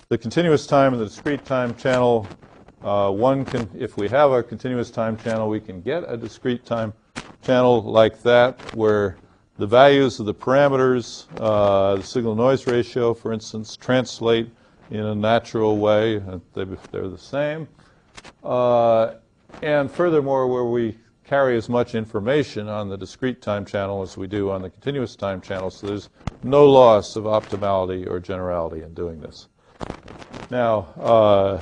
continuous time and the discrete time channel. One can, if we have a continuous time channel, we can get a discrete time channel like that where the values of the parameters, the signal-noise ratio, for instance, translate in a natural way. They're the same. And furthermore, where we carry as much information on the discrete time channel as we do on the continuous time channel, so there's no loss of optimality or generality in doing this. Now,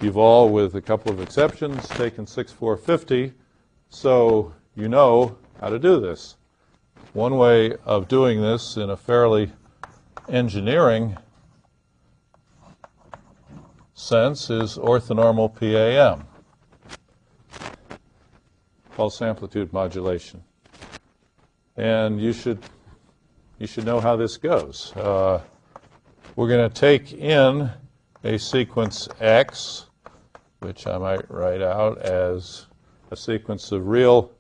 you've all, with a couple of exceptions, taken 6450, so you know how to do this. One way of doing this in a fairly engineering sense is orthonormal PAM, pulse amplitude modulation. And you should know how this goes. We're going to take in a sequence X, which I might write out as a sequence of real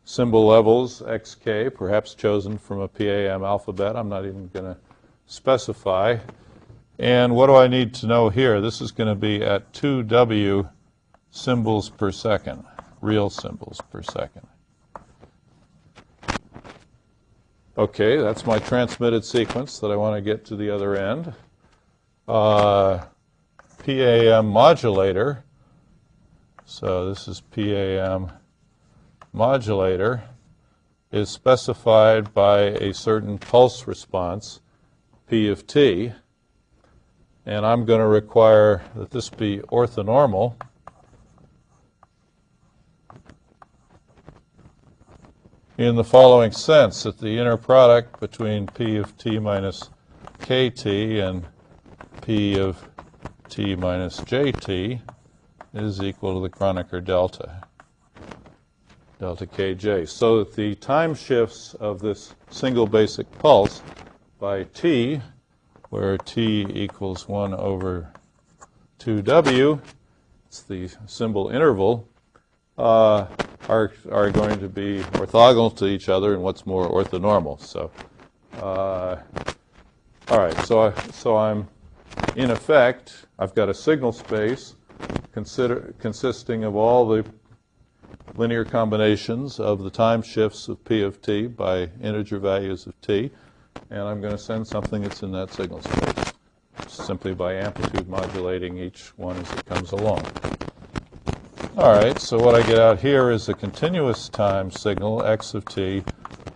symbol levels, XK, perhaps chosen from a PAM alphabet. I'm not even going to specify. And what do I need to know here? This is going to be at 2W symbols per second, real symbols per second. Okay, that's my transmitted sequence that I want to get to the other end. PAM modulator. So this is PAM modulator is specified by a certain pulse response, P of t, and I'm going to require that this be orthonormal in the following sense, that the inner product between P of t minus kt and P of t minus jt is equal to the Kronecker delta kj, so that the time shifts of this single basic pulse by t, where t equals 1 over 2w, it's the symbol interval, are going to be orthogonal to each other and what's more orthonormal. So, all right, so I'm, in effect, I've got a signal space consisting of all the linear combinations of the time shifts of P of t by integer values of t, and I'm going to send something that's in that signal space, simply by amplitude modulating each one as it comes along. All right, so what I get out here is a continuous time signal, x of t,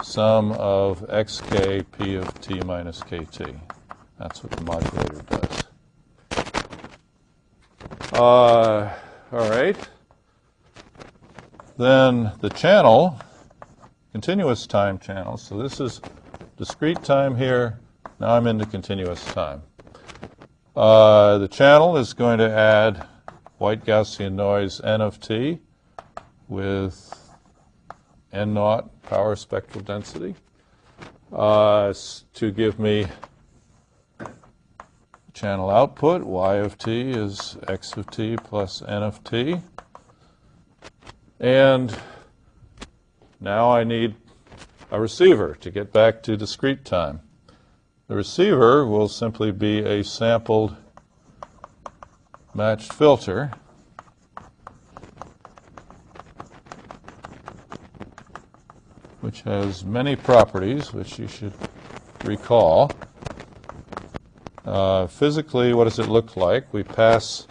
sum of xk p of t minus kt. That's what the modulator does. All right. Then the channel, continuous time channel. So this is discrete time here. Now I'm into continuous time. The channel is going to add white Gaussian noise n of t with n naught power spectral density to give me channel output. Y of t is x of t plus n of t. And now I need a receiver to get back to discrete time. The receiver will simply be a sampled matched filter which has many properties which you should recall. Physically, what does it look like? We pass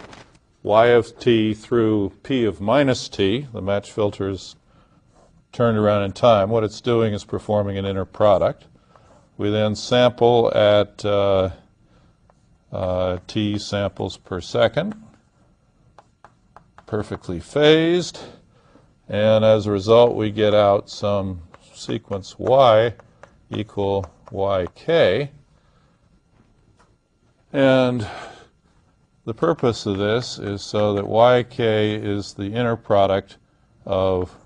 y of t through p of minus t. The match filter is turned around in time. What it's doing is performing an inner product. We then sample at t samples per second, perfectly phased, and as a result we get out some sequence y equal yk. And the purpose of this is so that yk is the inner product of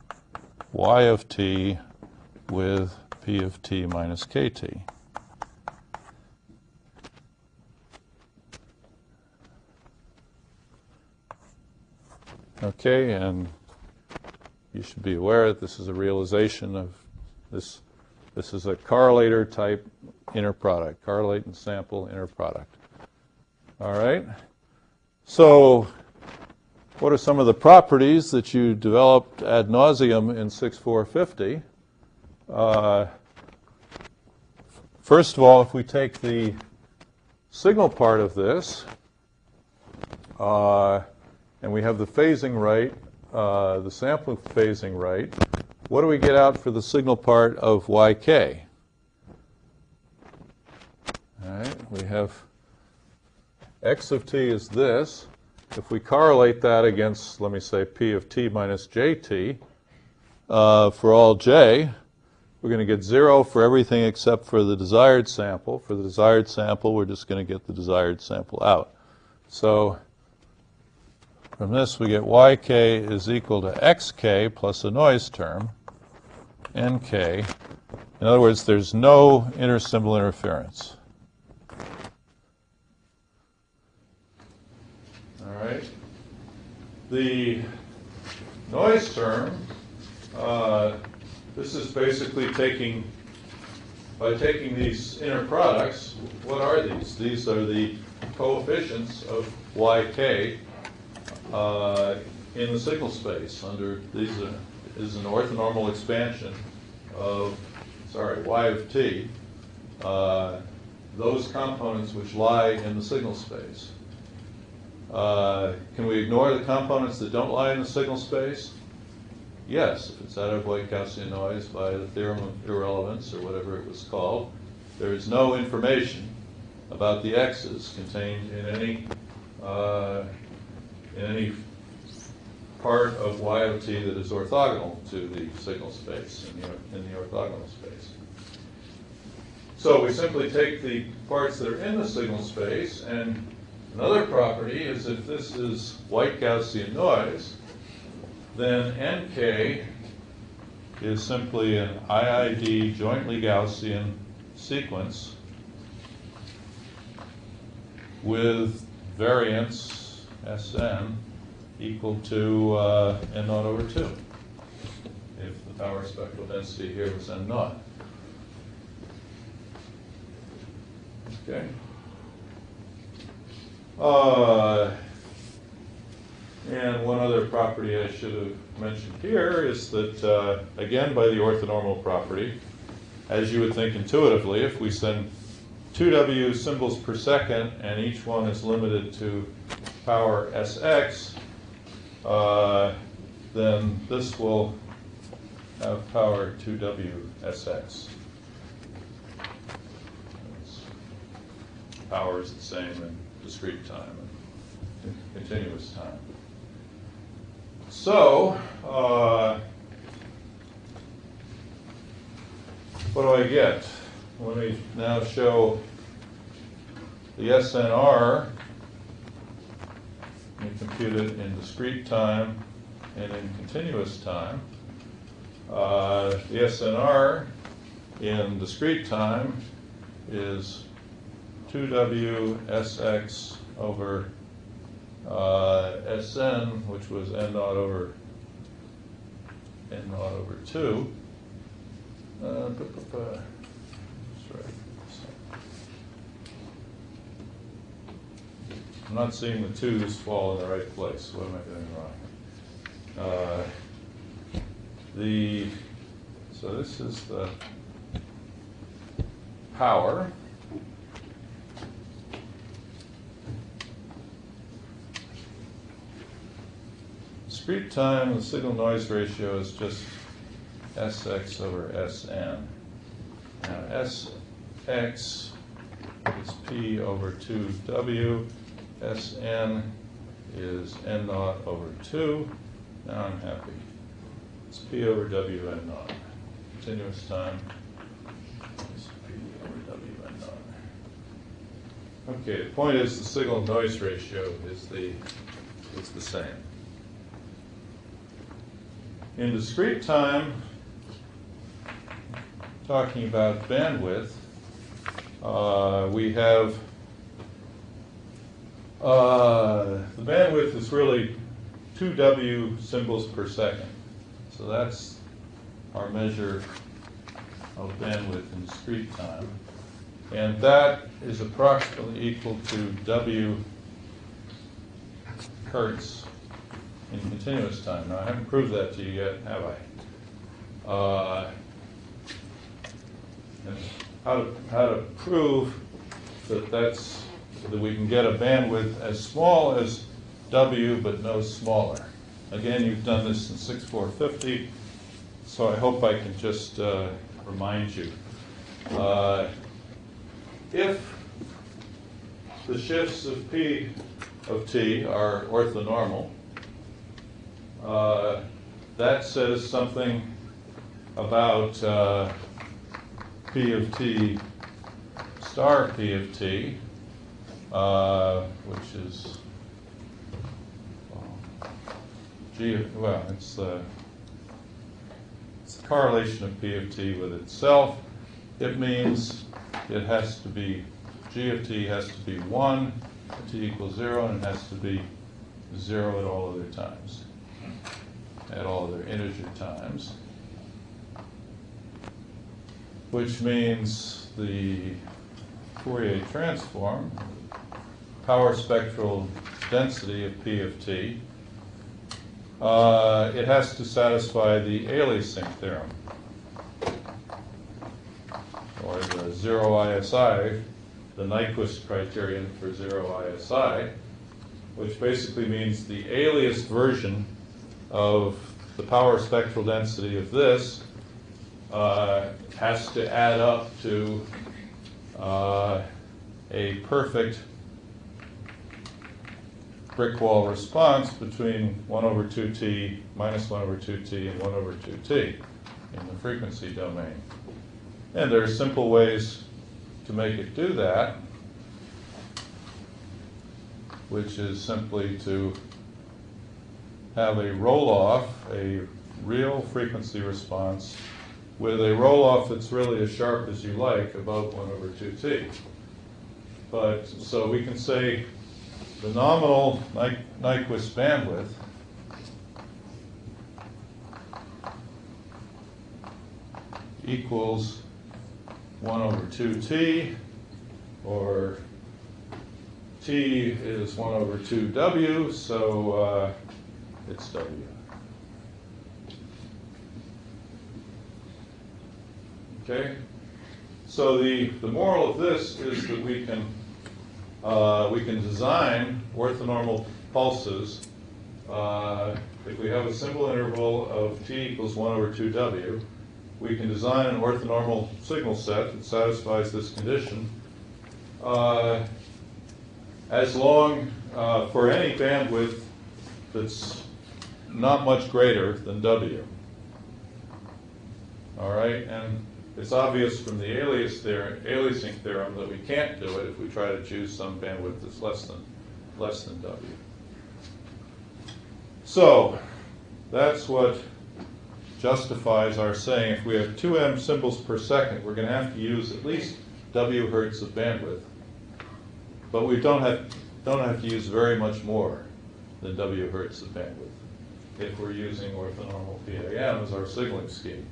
y of t with p of t minus kt. Okay, and you should be aware that this is a realization of this. This is a correlator type inner product, correlate and sample inner product. All right. So what are some of the properties that you developed ad nauseum in 6450? First of all, if we take the signal part of this, and we have the phasing right, the sampling phasing right, what do we get out for the signal part of yk? All right, we have x of t is this. If we correlate that against, let me say, p of t minus jt, for all j, we're going to get 0 for everything except for the desired sample. For the desired sample, we're just going to get the desired sample out. So from this, we get yk is equal to xk plus a noise term, nk. In other words, there's no intersymbol interference. All right. The noise term, this is basically by taking these inner products, what are these? These are the coefficients of yk in the signal space. These is an orthonormal expansion of, y of t, those components which lie in the signal space. Can we ignore the components that don't lie in the signal space? Yes, if it's out of white Gaussian noise by the theorem of irrelevance or whatever it was called, there is no information about the x's contained in any part of y of t that is orthogonal to the signal space in the orthogonal space. So we simply take the parts that are in the signal space, and another property is if this is white Gaussian noise, then nk is simply an IID jointly Gaussian sequence with variance Sn equal to n naught over 2. the power spectral density here was n naught. Okay. And one other property I should have mentioned here is that, again, by the orthonormal property, as you would think intuitively, if we send 2W symbols per second and each one is limited to power Sx, then this will have power 2W Sx. Power is the same in discrete time and continuous time. So, what do I get? Let me now show the SNR. We compute it in discrete time and in continuous time. The SNR in discrete time is 2W Sx over Sn, which was n naught over 2. That's right. I'm not seeing the 2's fall in the right place. What am I doing wrong? So this is the power. Discrete time, the signal noise ratio is just Sx over Sn. Now Sx is P over 2W. Sn is n naught over 2. Now I'm happy. It's P over W n naught. Continuous time is P over W n naught. Okay, the point is the signal noise ratio is the same. In discrete time, talking about bandwidth, we have the bandwidth is really 2W symbols per second. So that's our measure of bandwidth in discrete time. And that is approximately equal to W hertz in continuous time. Now, I haven't proved that to you yet, have I? And how to prove that we can get a bandwidth as small as W but no smaller. Again, you've done this in 6450, so I hope I can just remind you. If the shifts of P of T are orthonormal, that says something about P of T star P of T, which is it's the correlation of P of T with itself. It means it has to be, G of T has to be 1, T equals 0, and it has to be 0 at all other times, at all other integer times, which means the Fourier transform, power spectral density of P of T, it has to satisfy the aliasing theorem, or the zero ISI, the Nyquist criterion for zero ISI, which basically means the aliased version of the power spectral density of this has to add up to a perfect brick wall response between 1 over 2t minus 1 over 2t and 1 over 2t in the frequency domain. And there are simple ways to make it do that, which is simply to have a roll-off, a real frequency response, with a roll-off that's really as sharp as you like above 1 over 2t. But so we can say the nominal Nyquist bandwidth equals 1 over 2t, or t is 1 over 2w, so it's w. Okay? So the moral of this is that we can design orthonormal pulses if we have a simple interval of t equals 1 over 2w. We can design an orthonormal signal set that satisfies this condition as long for any bandwidth that's not much greater than w. All right, and it's obvious from the aliasing theorem that we can't do it if we try to choose some bandwidth that's less than w. So that's what justifies our saying if we have 2m symbols per second, we're going to have to use at least w hertz of bandwidth, but we don't have to use very much more than w hertz of bandwidth if we're using orthonormal PAM as our signaling scheme.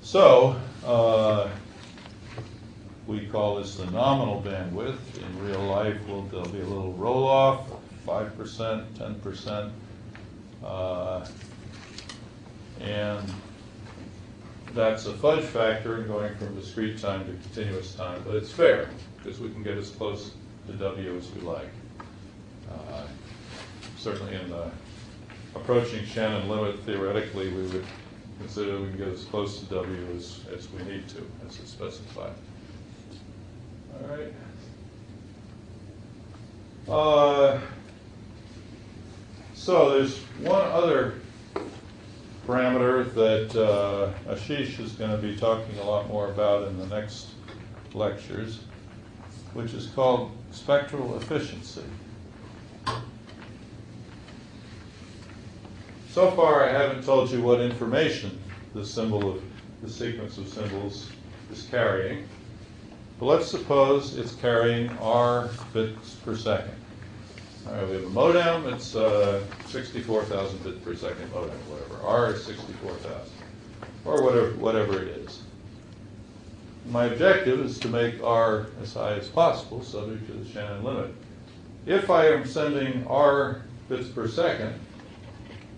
So we call this the nominal bandwidth. In real life, there'll be a little roll-off, 5%, 10%, and that's a fudge factor going from discrete time to continuous time, but it's fair because we can get as close to w as we like. Certainly in the approaching Shannon limit, theoretically, we would consider we can get as close to w as we need to, as it's specified. All right. So there's one other parameter that Ashish is going to be talking a lot more about in the next lectures, which is called spectral efficiency. So far, I haven't told you what information the sequence of symbols is carrying. But let's suppose it's carrying r bits per second. All right, we have a modem. It's 64,000 bits per second modem, whatever. R is 64,000, or whatever it is. My objective is to make r as high as possible, subject to the Shannon limit. If I am sending r bits per second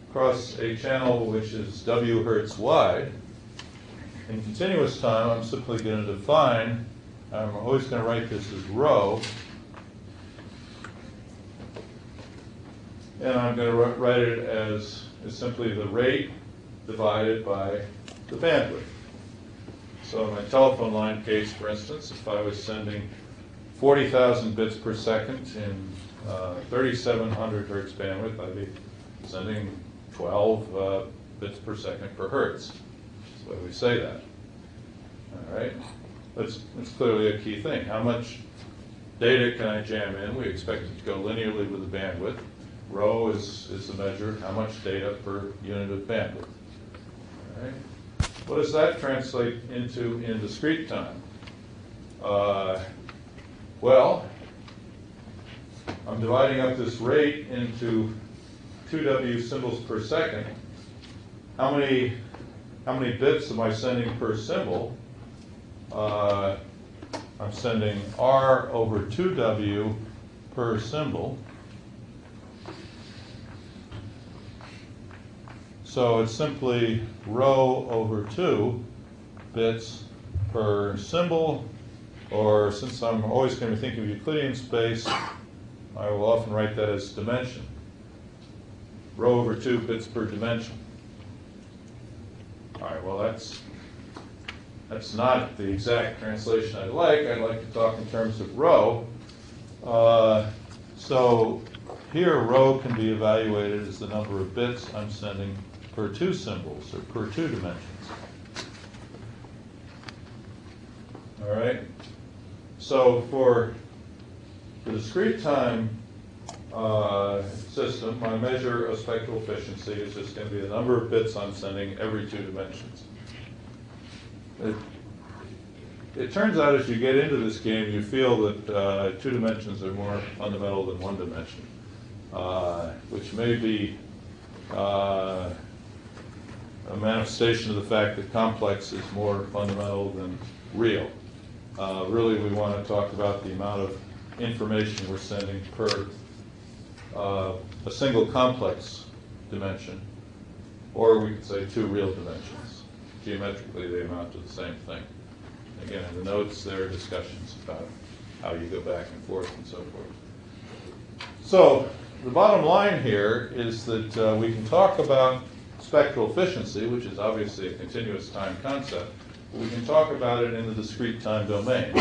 across a channel which is w hertz wide, in continuous time, I'm simply going to define, I'm always going to write this as rho, and I'm going to write it as simply the rate divided by the bandwidth. So in my telephone line case, for instance, if I was sending 40,000 bits per second in 3,700 hertz bandwidth, I'd be sending 12 bits per second per hertz. That's the way we say that. All right? That's clearly a key thing. How much data can I jam in? We expect it to go linearly with the bandwidth. Rho is the measure of how much data per unit of bandwidth. All right? What does that translate into in discrete time? Well, I'm dividing up this rate into 2w symbols per second. How many bits am I sending per symbol? I'm sending r over 2w per symbol. So it's simply rho over 2 bits per symbol, or since I'm always going to be thinking of Euclidean space, I will often write that as dimension. Rho over 2 bits per dimension. All right, well, that's not the exact translation I'd like. I'd like to talk in terms of rho. So here, rho can be evaluated as the number of bits I'm sending per 2 symbols, or per 2 dimensions. All right? So for the discrete time system, my measure of spectral efficiency is just going to be the number of bits I'm sending every 2 dimensions. It turns out as you get into this game, you feel that 2 dimensions are more fundamental than 1 dimension, which may be a manifestation of the fact that complex is more fundamental than real. Really, we want to talk about the amount of information we're sending per a single complex dimension, or we could say two real dimensions. Geometrically, they amount to the same thing. Again, in the notes, there are discussions about how you go back and forth and so forth. So the bottom line here is that we can talk about spectral efficiency, which is obviously a continuous time concept, but we can talk about it in the discrete time domain.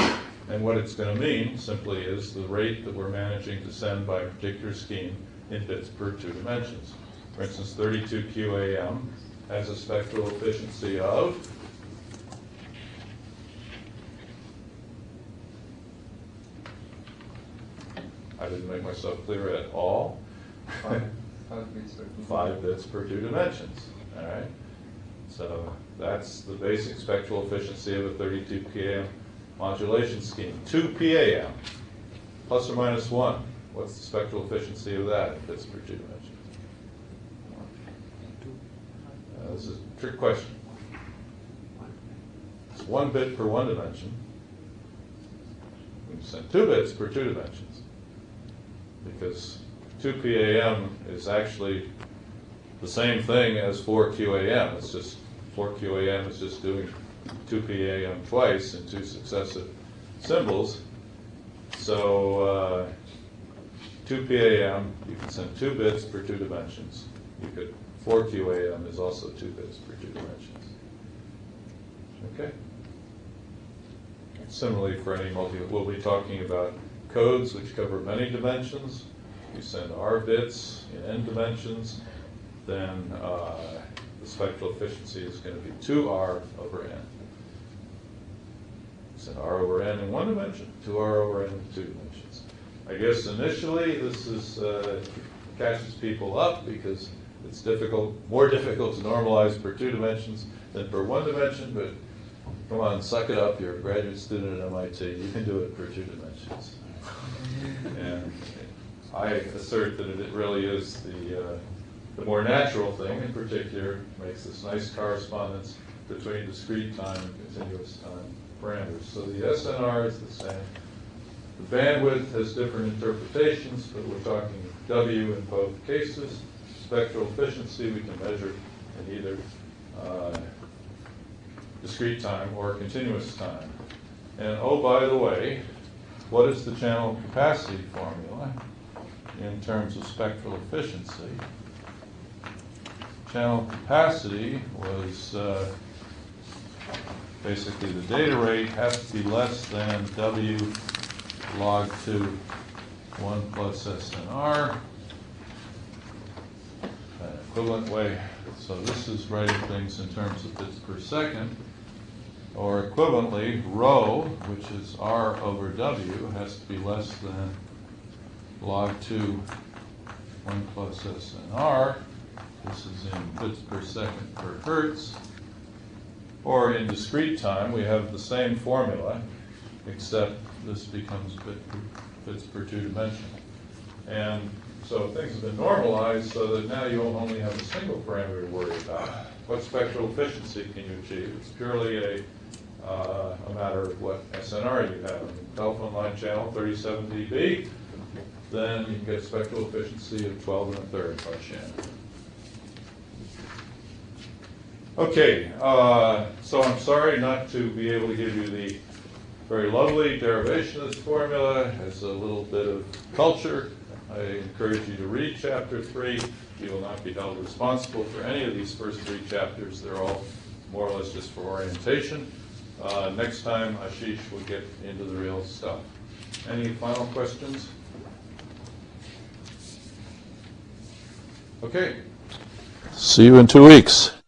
And what it's going to mean simply is the rate that we're managing to send by a particular scheme in bits per two dimensions. For instance, 32 QAM has a spectral efficiency of I didn't make myself clear at all. 5 bits per two dimensions. All right. So that's the basic spectral efficiency of a 32 PAM modulation scheme. 2 PAM, plus or minus 1. What's the spectral efficiency of that in bits per two dimensions? This is a trick question. It's 1 bit per one dimension. We can send 2 bits per two dimensions, because 2 PAM is actually the same thing as 4 QAM. It's just 4 QAM is just doing 2 PAM twice in 2 successive symbols. So 2 PAM, you can send 2 bits per two dimensions. You could 4 QAM is also 2 bits per two dimensions. Okay. Similarly, for any we'll be talking about codes which cover many dimensions. You send R bits in n dimensions, then the spectral efficiency is going to be 2R over n. Send R over n in one dimension, 2R over n in two dimensions. I guess initially this is catches people up because it's more difficult to normalize per two dimensions than per one dimension, but come on, suck it up. You're a graduate student at MIT. You can do it per two dimensions. And I assert that it really is the more natural thing. In particular, makes this nice correspondence between discrete time and continuous time parameters. So the SNR is the same. The bandwidth has different interpretations, but we're talking W in both cases. Spectral efficiency we can measure in either discrete time or continuous time. And oh, by the way, what is the channel capacity formula in terms of spectral efficiency? Channel capacity was basically the data rate has to be less than W log 2 1 plus SNR. An equivalent way. So this is writing things in terms of bits per second. Or equivalently, rho, which is R over W, has to be less than log 2 1 plus SNR. This is in bits per second per hertz. Or in discrete time, we have the same formula, except this becomes bits per two dimension. And so things have been normalized so that now you only have a single parameter to worry about. What spectral efficiency can you achieve? It's purely a matter of what SNR you have. Telephone line channel 37 dB, then you can get spectral efficiency of 12 1/3 by Shannon. Okay, so I'm sorry not to be able to give you the very lovely derivation of this formula. As a little bit of culture, I encourage you to read Chapter 3. You will not be held responsible for any of these first 3 chapters. They're all more or less just for orientation. Next time, Ashish will get into the real stuff. Any final questions? Okay. See you in 2 weeks.